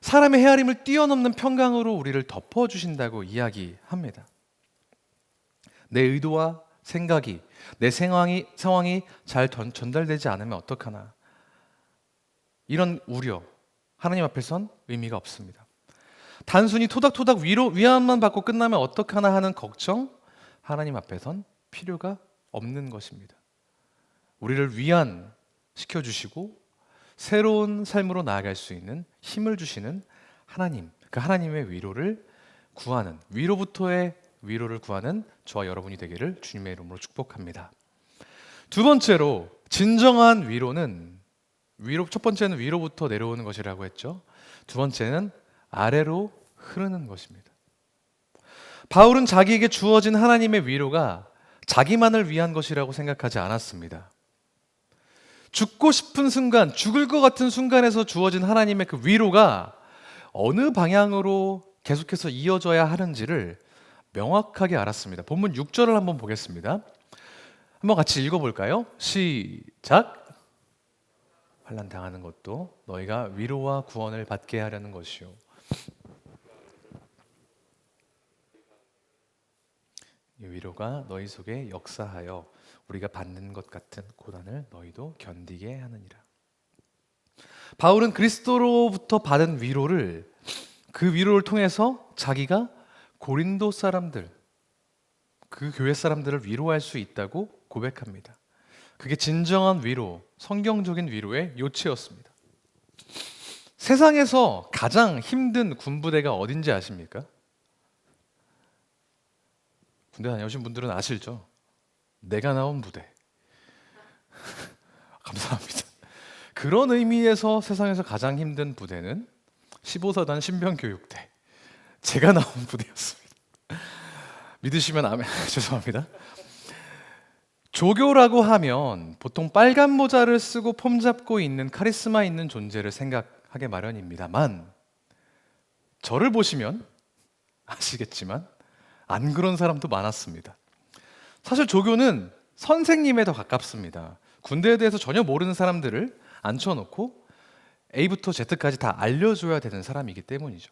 사람의 헤아림을 뛰어넘는 평강으로 우리를 덮어주신다고 이야기합니다. 내 의도와 생각이, 내 상황이 잘 전달되지 않으면 어떡하나. 이런 우려, 하나님 앞에선 의미가 없습니다. 단순히 토닥토닥 위안만 받고 끝나면 어떡하나 하는 걱정, 하나님 앞에선 필요가 없는 것입니다. 우리를 위안시켜주시고 새로운 삶으로 나아갈 수 있는 힘을 주시는 하나님, 그 하나님의 위로를 구하는, 위로부터의 위로를 구하는 저와 여러분이 되기를 주님의 이름으로 축복합니다. 두 번째로 진정한 위로는 첫 번째는 위로부터 내려오는 것이라고 했죠. 두 번째는 아래로 흐르는 것입니다. 바울은 자기에게 주어진 하나님의 위로가 자기만을 위한 것이라고 생각하지 않았습니다. 죽고 싶은 순간, 죽을 것 같은 순간에서 주어진 하나님의 그 위로가 어느 방향으로 계속해서 이어져야 하는지를 명확하게 알았습니다. 본문 6절을 한번 보겠습니다. 한번 같이 읽어볼까요? 시작. 환난 당하는 것도 너희가 위로와 구원을 받게 하려는 것이요. 이 위로가 너희 속에 역사하여 우리가 받는 것 같은 고난을 너희도 견디게 하느니라. 바울은 그리스도로부터 받은 위로를, 그 위로를 통해서 자기가 고린도 사람들, 그 교회 사람들을 위로할 수 있다고 고백합니다. 그게 진정한 위로, 성경적인 위로의 요체였습니다. 세상에서 가장 힘든 군부대가 어딘지 아십니까? 군대 다녀오신 분들은 아실죠? 내가 나온 부대. 감사합니다. 그런 의미에서 세상에서 가장 힘든 부대는 15사단 신병교육대, 제가 나온 부대였습니다. 믿으시면 아멘. 죄송합니다. 조교라고 하면 보통 빨간 모자를 쓰고 폼 잡고 있는 카리스마 있는 존재를 생각하게 마련입니다만, 저를 보시면 아시겠지만 안 그런 사람도 많았습니다. 사실 조교는 선생님에 더 가깝습니다. 군대에 대해서 전혀 모르는 사람들을 앉혀놓고 A부터 Z까지 다 알려줘야 되는 사람이기 때문이죠.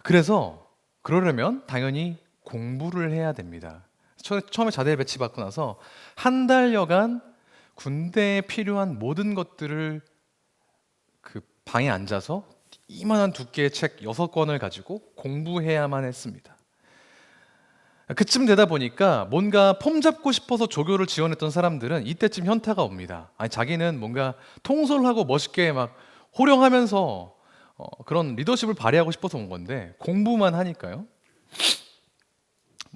그래서 그러려면 당연히 공부를 해야 됩니다. 처음에 자대 배치받고 나서 한 달여간 군대에 필요한 모든 것들을 그 방에 앉아서 이만한 두께의 책 6권을 가지고 공부해야만 했습니다. 그쯤 되다 보니까 뭔가 폼 잡고 싶어서 조교를 지원했던 사람들은 이때쯤 현타가 옵니다. 아니, 자기는 뭔가 통솔하고 멋있게 막 호령하면서 그런 리더십을 발휘하고 싶어서 온 건데 공부만 하니까요.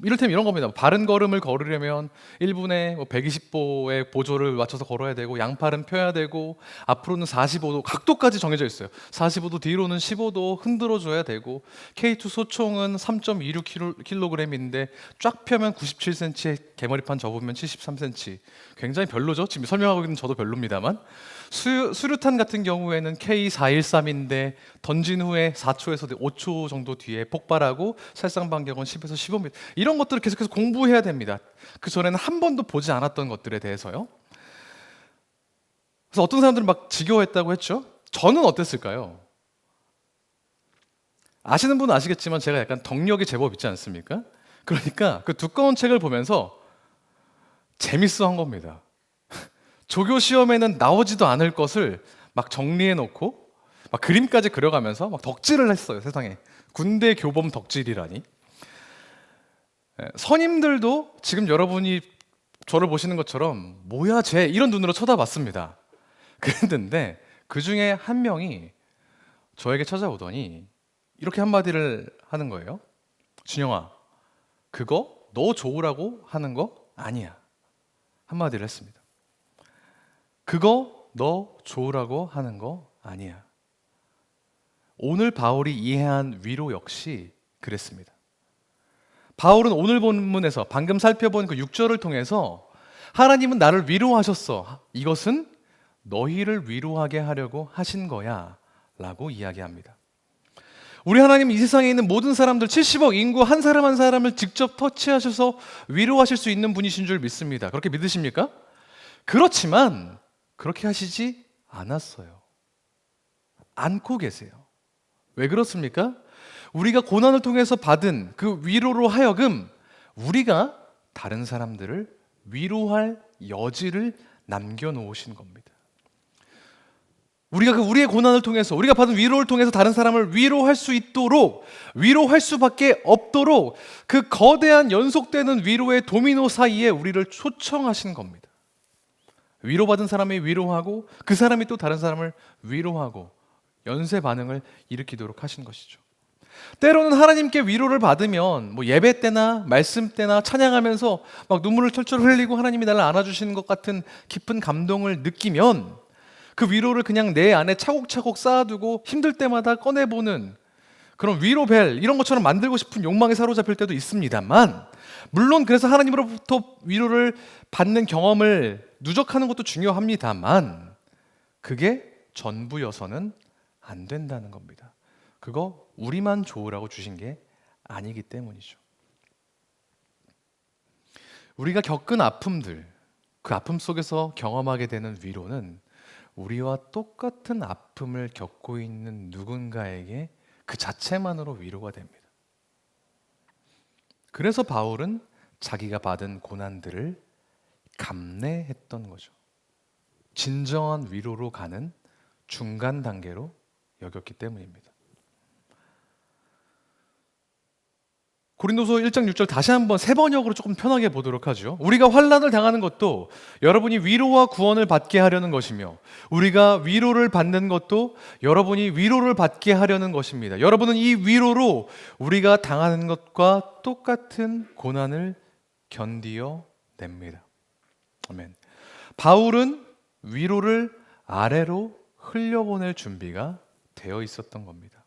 이를테면 이런 겁니다. 바른 걸음을 걸으려면 1분에 120보의 보조를 맞춰서 걸어야 되고, 양팔은 펴야 되고, 앞으로는 45도 각도까지 정해져 있어요. 45도 뒤로는 15도 흔들어 줘야 되고, K2 소총은 3.26kg인데 쫙 펴면 97cm, 개머리판 접으면 73cm. 굉장히 별로죠. 지금 설명하고 있는 저도 별로입니다만, 수류탄 같은 경우에는 K413인데 던진 후에 4초에서 5초 정도 뒤에 폭발하고 살상 반경은 10에서 15m. 이런 것들을 계속해서 공부해야 됩니다. 그 전에는 한 번도 보지 않았던 것들에 대해서요. 그래서 어떤 사람들은 막 지겨워했다고 했죠. 저는 어땠을까요? 아시는 분은 아시겠지만 제가 약간 덕력이 제법 있지 않습니까? 그러니까 그 두꺼운 책을 보면서 재밌어 한 겁니다. 조교 시험에는 나오지도 않을 것을 막 정리해 놓고 막 그림까지 그려가면서 막 덕질을 했어요. 세상에. 군대 교범 덕질이라니. 선임들도 지금 여러분이 저를 보시는 것처럼 뭐야 쟤 이런 눈으로 쳐다봤습니다. 그랬는데 그 중에 한 명이 저에게 찾아오더니 이렇게 한마디를 하는 거예요. 준영아, 그거 너 좋으라고 하는 거 아니야. 한마디를 했습니다. 그거 너 좋으라고 하는 거 아니야. 오늘 바울이 이해한 위로 역시 그랬습니다. 바울은 오늘 본문에서 방금 살펴본 그 6절을 통해서 하나님은 나를 위로하셨어. 이것은 너희를 위로하게 하려고 하신 거야 라고 이야기합니다. 우리 하나님은 이 세상에 있는 모든 사람들 70억 인구 한 사람 한 사람을 직접 터치하셔서 위로하실 수 있는 분이신 줄 믿습니다. 그렇게 믿으십니까? 그렇지만 그렇게 하시지 않았어요. 않고 계세요. 왜 그렇습니까? 우리가 고난을 통해서 받은 그 위로로 하여금 우리가 다른 사람들을 위로할 여지를 남겨놓으신 겁니다. 우리가 우리의 고난을 통해서, 우리가 받은 위로를 통해서 다른 사람을 위로할 수 있도록, 위로할 수밖에 없도록 그 거대한 연속되는 위로의 도미노 사이에 우리를 초청하신 겁니다. 위로받은 사람이 위로하고 그 사람이 또 다른 사람을 위로하고 연쇄 반응을 일으키도록 하신 것이죠. 때로는 하나님께 위로를 받으면 뭐 예배 때나 말씀 때나 찬양하면서 막 눈물을 철철 흘리고 하나님이 나를 안아주시는 것 같은 깊은 감동을 느끼면 그 위로를 그냥 내 안에 차곡차곡 쌓아두고 힘들 때마다 꺼내보는 그런 위로벨 이런 것처럼 만들고 싶은 욕망에 사로잡힐 때도 있습니다만, 물론 그래서 하나님으로부터 위로를 받는 경험을 누적하는 것도 중요합니다만 그게 전부여서는 안 된다는 겁니다. 그거 우리만 좋으라고 주신 게 아니기 때문이죠. 우리가 겪은 아픔들, 그 아픔 속에서 경험하게 되는 위로는 우리와 똑같은 아픔을 겪고 있는 누군가에게 그 자체만으로 위로가 됩니다. 그래서 바울은 자기가 받은 고난들을 감내했던 거죠. 진정한 위로로 가는 중간 단계로 여겼기 때문입니다. 고린도서 1장 6절 다시 한번 세 번역으로 조금 편하게 보도록 하죠. 우리가 환난을 당하는 것도 여러분이 위로와 구원을 받게 하려는 것이며, 우리가 위로를 받는 것도 여러분이 위로를 받게 하려는 것입니다. 여러분은 이 위로로 우리가 당하는 것과 똑같은 고난을 견디어 냅니다. 아멘. 바울은 위로를 아래로 흘려보낼 준비가 되어 있었던 겁니다.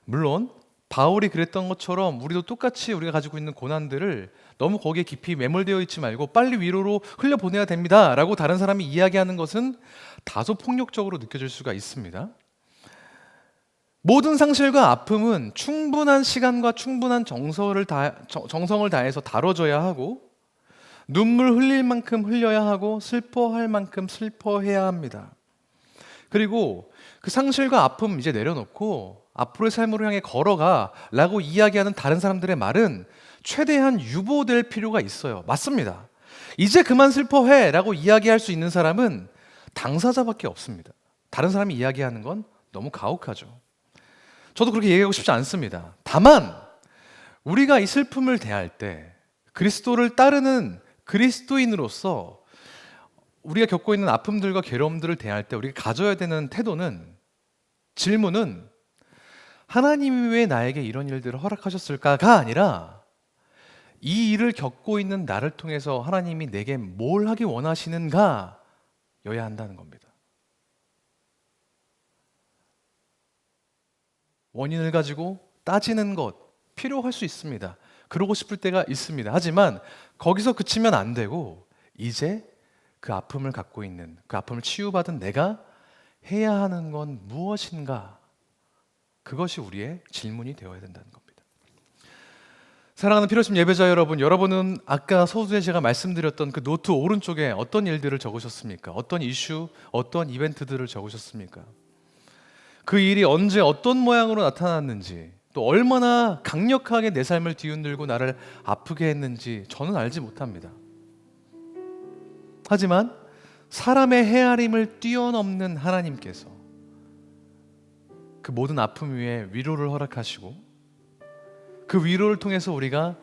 물론 바울이 그랬던 것처럼 우리도 똑같이 우리가 가지고 있는 고난들을 너무 거기에 깊이 매몰되어 있지 말고 빨리 위로로 흘려보내야 됩니다 라고 다른 사람이 이야기하는 것은 다소 폭력적으로 느껴질 수가 있습니다. 모든 상실과 아픔은 충분한 시간과 충분한 정성을 다해서 다뤄져야 하고, 눈물 흘릴 만큼 흘려야 하고, 슬퍼할 만큼 슬퍼해야 합니다. 그리고 그 상실과 아픔 이제 내려놓고 앞으로의 삶으로 향해 걸어가 라고 이야기하는 다른 사람들의 말은 최대한 유보될 필요가 있어요. 맞습니다. 이제 그만 슬퍼해 라고 이야기할 수 있는 사람은 당사자밖에 없습니다. 다른 사람이 이야기하는 건 너무 가혹하죠. 저도 그렇게 얘기하고 싶지 않습니다. 다만 우리가 이 슬픔을 대할 때 그리스도를 따르는 그리스도인으로서 우리가 겪고 있는 아픔들과 괴로움들을 대할 때 우리가 가져야 되는 태도는, 질문은 하나님이 왜 나에게 이런 일들을 허락하셨을까가 아니라 이 일을 겪고 있는 나를 통해서 하나님이 내게 뭘 하기 원하시는가 여야 한다는 겁니다. 원인을 가지고 따지는 것 필요할 수 있습니다. 그러고 싶을 때가 있습니다. 하지만 거기서 그치면 안 되고 이제 그 아픔을 갖고 있는, 그 아픔을 치유받은 내가 해야 하는 건 무엇인가? 그것이 우리의 질문이 되어야 된다는 겁니다. 사랑하는 필요하신 예배자 여러분, 여러분은 아까 서두에 제가 말씀드렸던 그 노트 오른쪽에 어떤 일들을 적으셨습니까? 어떤 이슈, 어떤 이벤트들을 적으셨습니까? 그 일이 언제 어떤 모양으로 나타났는지, 또 얼마나 강력하게 내 삶을 뒤흔들고 나를 아프게 했는지 저는 알지 못합니다. 하지만 사람의 헤아림을 뛰어넘는 하나님께서 그 모든 아픔 위에 위로를 허락하시고, 그 위로를 통해서 우리가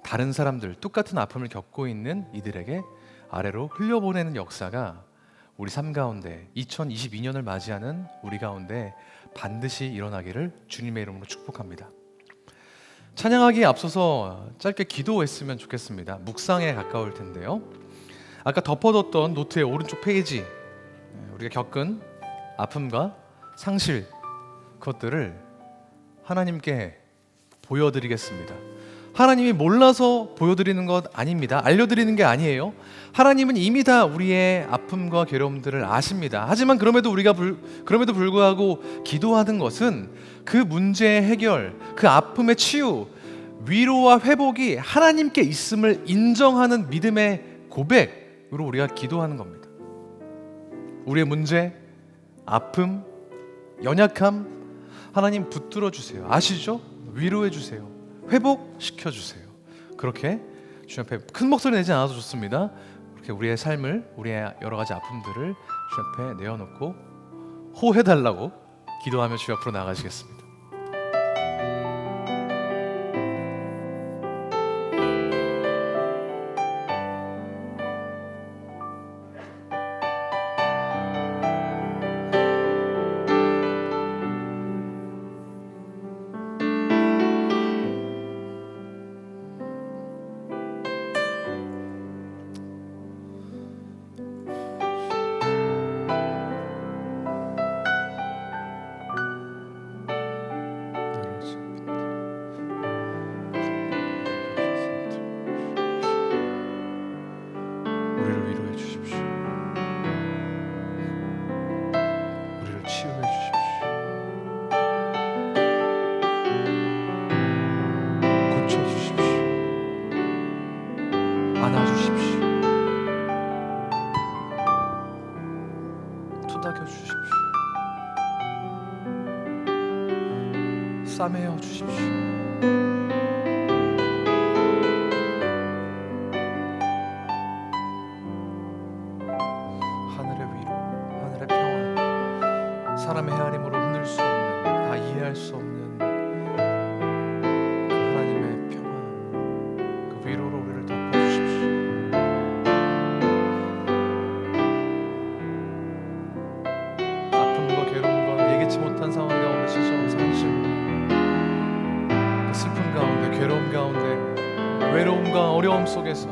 다른 사람들, 똑같은 아픔을 겪고 있는 이들에게 아래로 흘려보내는 역사가 우리 삶 가운데 2022년을 맞이하는 우리 가운데 반드시 일어나기를 주님의 이름으로 축복합니다. 찬양하기에 앞서서 짧게 기도했으면 좋겠습니다. 묵상에 가까울 텐데요. 아까 덮어뒀던 노트의 오른쪽 페이지, 우리가 겪은 아픔과 상실, 그것들을 하나님께 보여드리겠습니다. 하나님이 몰라서 보여드리는 것 아닙니다. 알려드리는 게 아니에요. 하나님은 이미 다 우리의 아픔과 괴로움들을 아십니다. 하지만 그럼에도 불구하고 기도하는 것은 그 문제의 해결, 그 아픔의 치유, 위로와 회복이 하나님께 있음을 인정하는 믿음의 고백으로 우리가 기도하는 겁니다. 우리의 문제, 아픔, 연약함 하나님 붙들어 주세요. 아시죠? 위로해 주세요. 회복시켜 주세요. 그렇게 주님 앞에 큰 목소리 내지 않아도 좋습니다. 그렇게 우리의 삶을, 우리의 여러 가지 아픔들을 주님 앞에 내어놓고 호해달라고 기도하며 주 앞으로 나가시겠습니다. 안아주십시오. 토닥여 주십시오. 싸매어 주십시오. 하늘의 위로, 하늘의 평안, 사람의 헤아림으로 흔들 수 없는, 다 이해할 수 없는 그 하나님의 평안, 그 위로로 우리를 덮어주십시오. 아픔과 괴로움과 예기치 못한 상황 가운데 시선 사실, 그 슬픔 가운데, 괴로움 가운데, 외로움과 어려움 속에서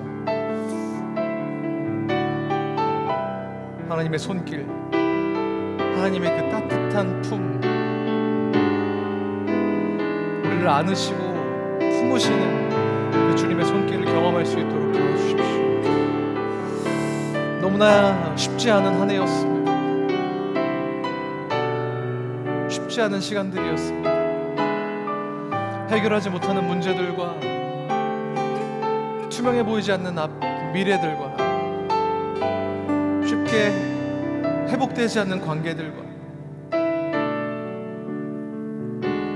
하나님의 손길, 하나님의 그 따뜻한 품, 우리를 안으시고 품으시는 그 주님의 손길을 경험할 수 있도록 도와주십시오. 너무나 쉽지 않은 한 해였습니다. 쉽지 않은 시간들이었습니다. 해결하지 못하는 문제들과 투명해 보이지 않는 미래들과 쉽게 회복되지 않는 관계들과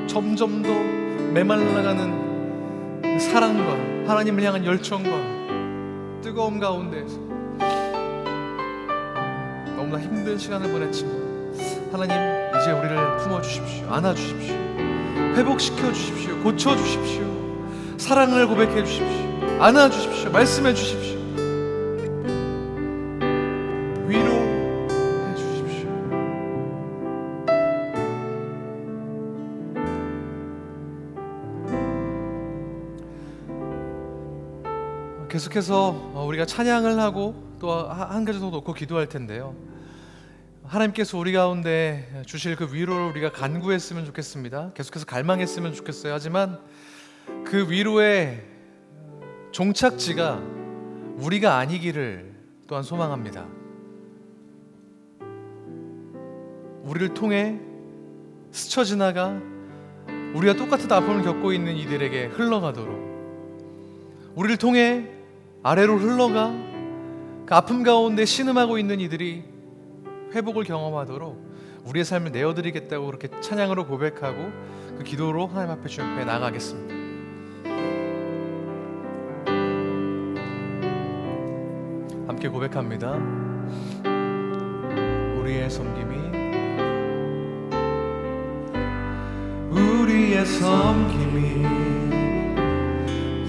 점점 더 메말라가는 사랑과 하나님을 향한 열정과 뜨거움 가운데에서 너무나 힘든 시간을 보냈지만 하나님, 이제 우리를 품어주십시오. 안아주십시오. 회복시켜 주십시오. 고쳐주십시오. 사랑을 고백해 주십시오. 안아주십시오. 말씀해 주십시오. 위로해 주십시오. 계속해서 우리가 찬양을 하고 또 한 가지 더 놓고 기도할 텐데요. 하나님께서 우리 가운데 주실 그 위로를 우리가 간구했으면 좋겠습니다. 계속해서 갈망했으면 좋겠어요. 하지만 그 위로의 종착지가 우리가 아니기를 또한 소망합니다. 우리를 통해 스쳐 지나가 우리가 똑같은 아픔을 겪고 있는 이들에게 흘러가도록, 우리를 통해 아래로 흘러가 그 아픔 가운데 신음하고 있는 이들이 회복을 경험하도록 우리의 삶을 내어드리겠다고 그렇게 찬양으로 고백하고 그 기도로 하나님 앞에 주 옆에 나가겠습니다. 함께 고백합니다. 우리의 섬김이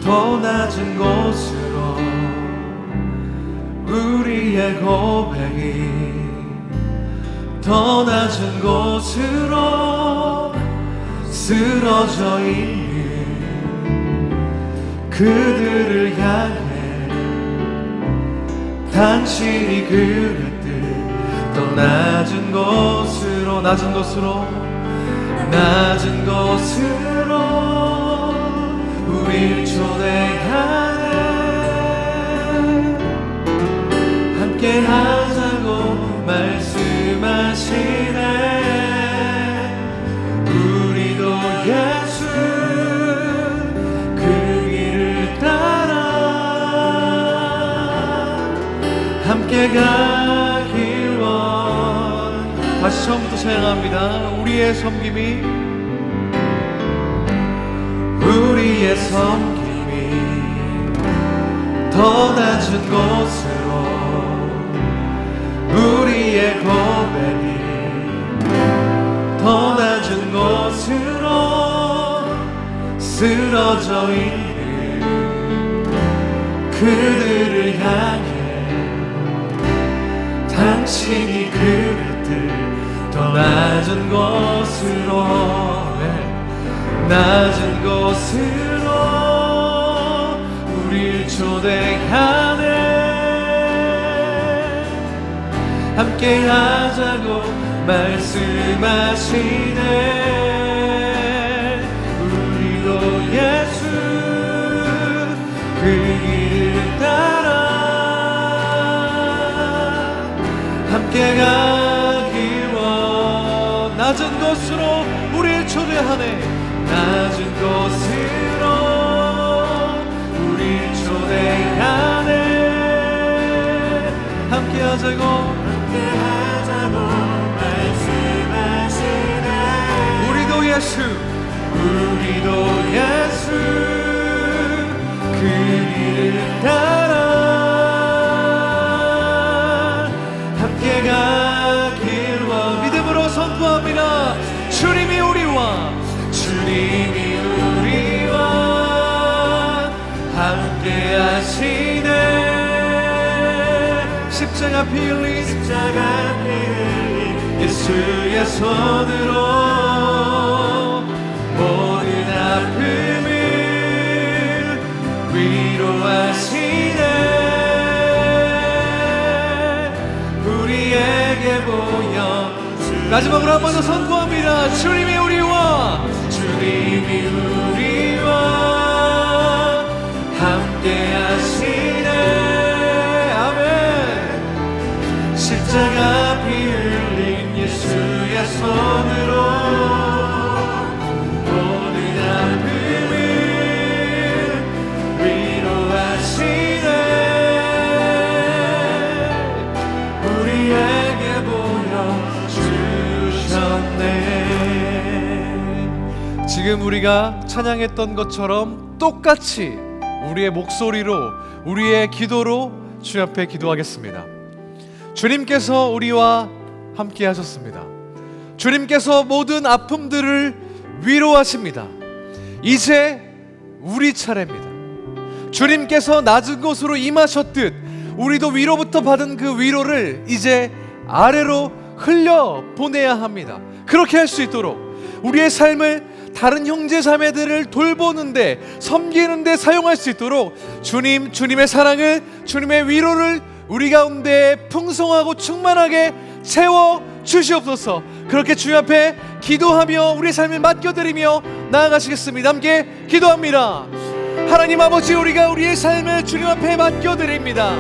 더 낮은 곳으로, 우리의 고백이 더 낮은 곳으로 쓰러져 있는 그들을 향해 당신이 그랬듯 더 낮은 곳으로, 낮은 곳으로 우릴 초대하네. 함께 하자고 말씀하시네. 우리도 예수 그 길을 따라 함께 가길 원. 다시 처음부터 찬양합니다. 우리의 섬김이 더 낮은 곳으로, 우리의 고백이 더 낮은 곳으로 쓰러져 있는 그들을 향해 당신이 그랬듯 더 낮은 곳으로, 낮은 곳으로 우릴 초대하네. 함께 하자고 말씀하시네. 우리도 예수 그 길을 따라 함께 가길 원. 낮은 곳으로 우릴 초대하네. 낮은 곳으로 우릴 초대하네. 예수 우리도 예수 그 길을 따라 함께 가길 원 믿음으로 선포합니다. 주님이 우리와 함께 하시네. 십자가 피 흘린 예수의 손으로 모든 아픔을 위로하시네. 우리에게 보여 마지막으로 한 번 더 선포합니다. 주님이 우리와 함께 하시네. 아멘. 십자가 피 흘린 예수의 손으로 모든 아픔을 위로하시네. 우리에게 보여주셨네. 지금 우리가 찬양했던 것처럼 똑같이 우리의 목소리로 우리의 기도로 주님 앞에 기도하겠습니다. 주님께서 우리와 함께 하셨습니다. 주님께서 모든 아픔들을 위로하십니다. 이제 우리 차례입니다. 주님께서 낮은 곳으로 임하셨듯 우리도 위로부터 받은 그 위로를 이제 아래로 흘려 보내야 합니다. 그렇게 할 수 있도록 우리의 삶을 다른 형제 자매들을 돌보는데 섬기는데 사용할 수 있도록 주님의 사랑을 주님의 위로를 우리 가운데 풍성하고 충만하게 채워 주시옵소서. 그렇게 주님 앞에 기도하며 우리의 삶을 맡겨드리며 나아가시겠습니다. 함께 기도합니다. 하나님 아버지, 우리가 우리의 삶을 주님 앞에 맡겨드립니다.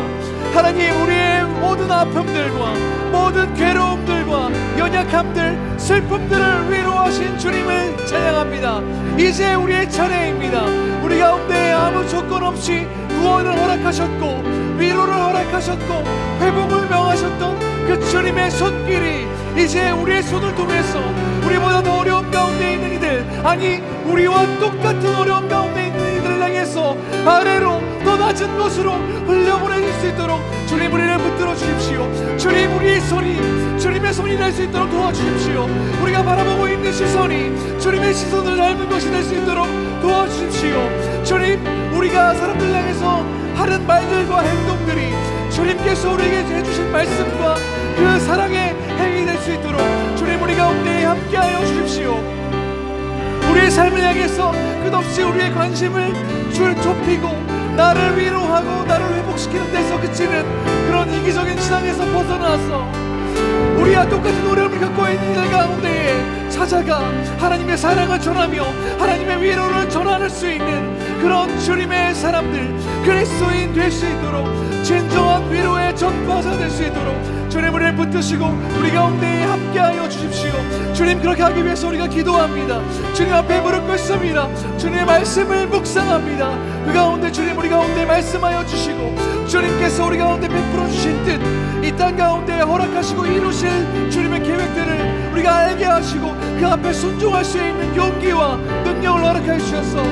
하나님, 우리의 모든 아픔들과 모든 괴로움들과 연약함들, 슬픔들을 위로하신 주님을 찬양합니다. 이제 우리의 차례입니다. 우리 가운데 아무 조건 없이 구원을 허락하셨고 위로를 허락하셨고 회복을 명하셨던 그 주님의 손길이 이제 우리의 손을 통해서 우리보다 더 어려움 가운데 있는 이들, 아니 우리와 똑같은 어려움 가운데 있는 이들을 향해서 아래로 더 낮은 곳으로 흘려보내줄 수 있도록 주님 우리를 붙들어 주십시오. 주님, 우리의 손이 주님의 손이 될 수 있도록 도와주십시오. 우리가 바라보고 있는 시선이 주님의 시선을 닮은 것이 될 수 있도록 도와주십시오. 주님, 우리가 사람들 향해서 하는 말들과 행동들이 주님께서 우리에게 해주신 말씀과 그 사랑의 행위 될 수 있도록 주님 우리 가운데 함께하여 주십시오. 우리의 삶을 향해서 끝없이 우리의 관심을 좁히고 나를 위로하고 나를 회복시키는 데서 그치는 그런 이기적인 신앙에서 벗어나서 우리와 똑같은 어려움을 갖고 있는 이들 가운데에 찾아가 하나님의 사랑을 전하며 하나님의 위로를 전할 수 있는 그런 주님의 사람들, 그리스도인 될 수 있도록 진정한 위로의 전파자 될 수 있도록 주님 우리를 붙드시고 우리 가운데에 함께하여 주십시오. 주님, 그렇게 하기 위해서 우리가 기도합니다. 주님 앞에 무릎 꿇습니다. 주님의 말씀을 묵상합니다. 그 가운데 주님 우리 가운데 말씀하여 주시고 주님께서 우리 가운데 베풀어 주신 뜻, 이 땅 가운데 허락하시고 이루실 주님의 계획들을 우리가 알게 하시고 그 앞에 순종할 수 있는 용기와 능력을 허락하여 주셔서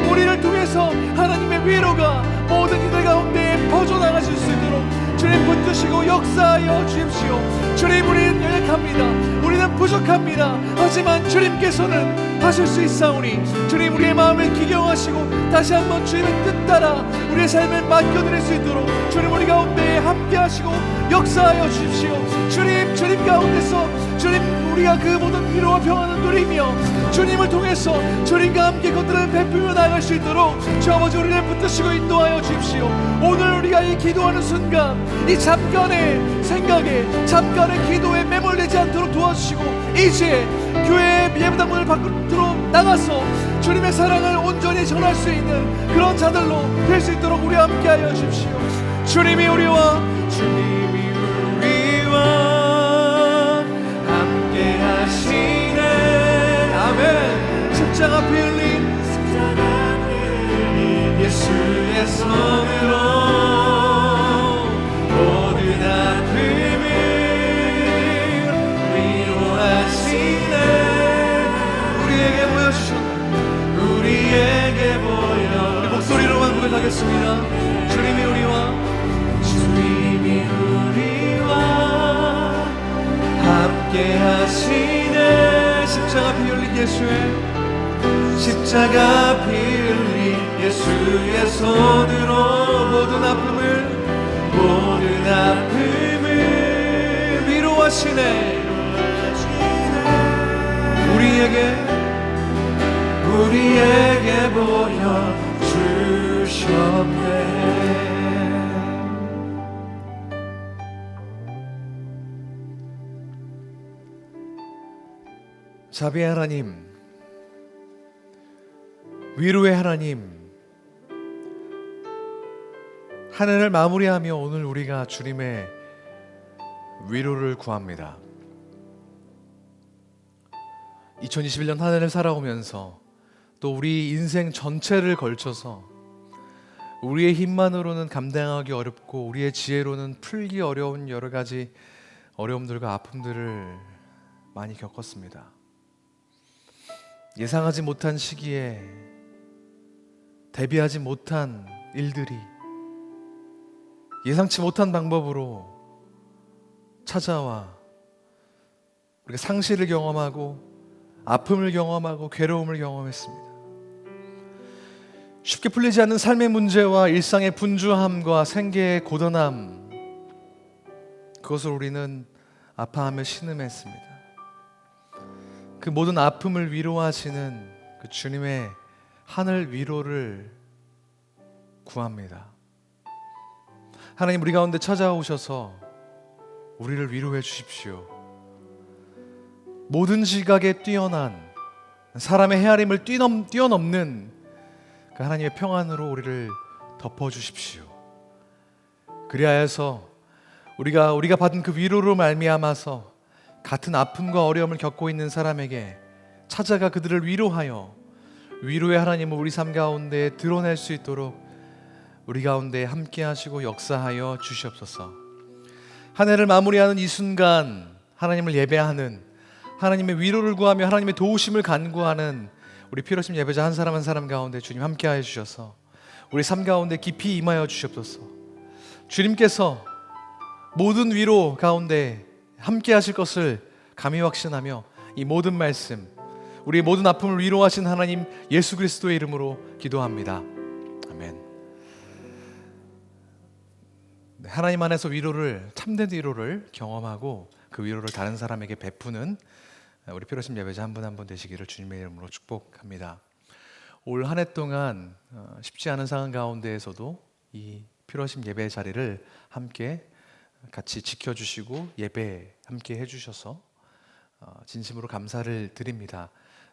우리를 통해서 하나님의 위로가 모든 이들 가운데 퍼져나가실 수 있도록 주님 붙드시고 역사하여 주십시오. 주님, 우리는 연약합니다. 우리는 부족합니다. 하지만 주님께서는 하실 수 있사오니 주님 우리의 마음을 기경하시고 다시 한번 주님의 뜻 따라 우리의 삶을 맡겨드릴 수 있도록 주님 우리 가운데 함께 하시고 역사하여 주십시오. 주님 가운데서 주님 우리가 그 모든 위로와 평안을 누리며 주님을 통해서 주님과 함께 그것들을 베풀며 나아갈 수 있도록 주 아버지 우리를 붙드시고 인도하여 주십시오. 오늘 우리가 이 기도하는 순간 이 잠깐의 생각에 잠깐의 기도에 매몰되지 않도록 도와주시고 이제 교회의 예배당문을 밖으로 나가서 주님의 사랑을 온전히 전할 수 있는 그런 자들로 될 수 있도록 우리 함께하여 주십시오. 주님이 우리와 함께 하시네. 아멘. 십자가 피 흘린 예수의 손으로 모든 아픔을 위로하시네. 우리에게 고백하겠습니다. 주님이 우리와 함께 하시네. 십자가 피 흘린 예수의 손으로 모든 아픔을 위로하시네. 우리에게 보여주셨네. 자비의 하나님, 위로의 하나님, 한 해를 마무리하며 오늘 우리가 주님의 위로를 구합니다. 2021년 한 해를 살아오면서 또 우리 인생 전체를 걸쳐서 우리의 힘만으로는 감당하기 어렵고 우리의 지혜로는 풀기 어려운 여러 가지 어려움들과 아픔들을 많이 겪었습니다. 예상하지 못한 시기에 대비하지 못한 일들이 예상치 못한 방법으로 찾아와 우리가 상실을 경험하고 아픔을 경험하고 괴로움을 경험했습니다. 쉽게 풀리지 않는 삶의 문제와 일상의 분주함과 생계의 고단함, 그것을 우리는 아파하며 신음했습니다. 그 모든 아픔을 위로하시는 그 주님의 하늘 위로를 구합니다. 하나님, 우리 가운데 찾아오셔서 우리를 위로해 주십시오. 모든 지각에 뛰어난 사람의 헤아림을 뛰어넘는 그 하나님의 평안으로 우리를 덮어주십시오. 그리하여서 우리가 받은 그 위로로 말미암아서 같은 아픔과 어려움을 겪고 있는 사람에게 찾아가 그들을 위로하여 위로의 하나님을 우리 삶 가운데 드러낼 수 있도록 우리 가운데 함께 하시고 역사하여 주시옵소서. 한 해를 마무리하는 이 순간 하나님을 예배하는, 하나님의 위로를 구하며 하나님의 도우심을 간구하는 우리 피로심 예배자 한 사람 한 사람 가운데 주님 함께 하여 주셔서 우리 삶 가운데 깊이 임하여 주시옵소서. 주님께서 모든 위로 가운데 함께 하실 것을 감히 확신하며 이 모든 말씀, 우리의 모든 아픔을 위로하신 하나님 예수 그리스도의 이름으로 기도합니다. 아멘. 하나님 안에서 위로를, 참된 위로를 경험하고 그 위로를 다른 사람에게 베푸는 우리 피로심 예배자 한 분 한 분 되시기를 주님의 이름으로 축복합니다. 올 한 해 동안 쉽지 않은 상황 가운데에서도 이 피로심 예배 자리를 함께 같이 지켜주시고 예배 함께 해주셔서 진심으로 감사를 드립니다.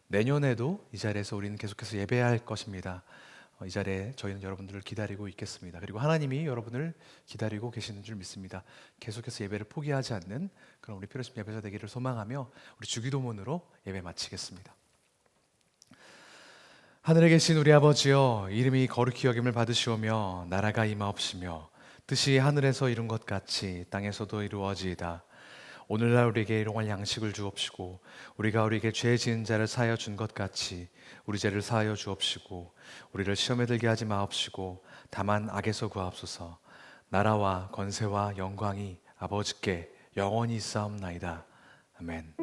내년에도 이 자리에서 우리는 계속해서 예배할 것입니다. 이 자리에 저희는 여러분들을 기다리고 있겠습니다. 그리고 하나님이 여러분을 기다리고 계시는 줄 믿습니다. 계속해서 예배를 포기하지 않는 그런 우리 피로심 예배자 되기를 소망하며 우리 주기도문으로 예배 마치겠습니다. 하늘에 계신 우리 아버지여, 이름이 거룩히 여김을 받으시오며 나라가 임하옵시며 뜻이 하늘에서 이룬 것 같이 땅에서도 이루어지이다. 오늘날 우리에게 일용할 양식을 주옵시고 우리가 우리에게 죄 지은 자를 사하여 준 것 같이 우리 죄를 사하여 주옵시고 우리를 시험에 들게 하지 마옵시고 다만 악에서 구하옵소서. 나라와 권세와 영광이 아버지께 영원히 있사옵나이다. 아멘.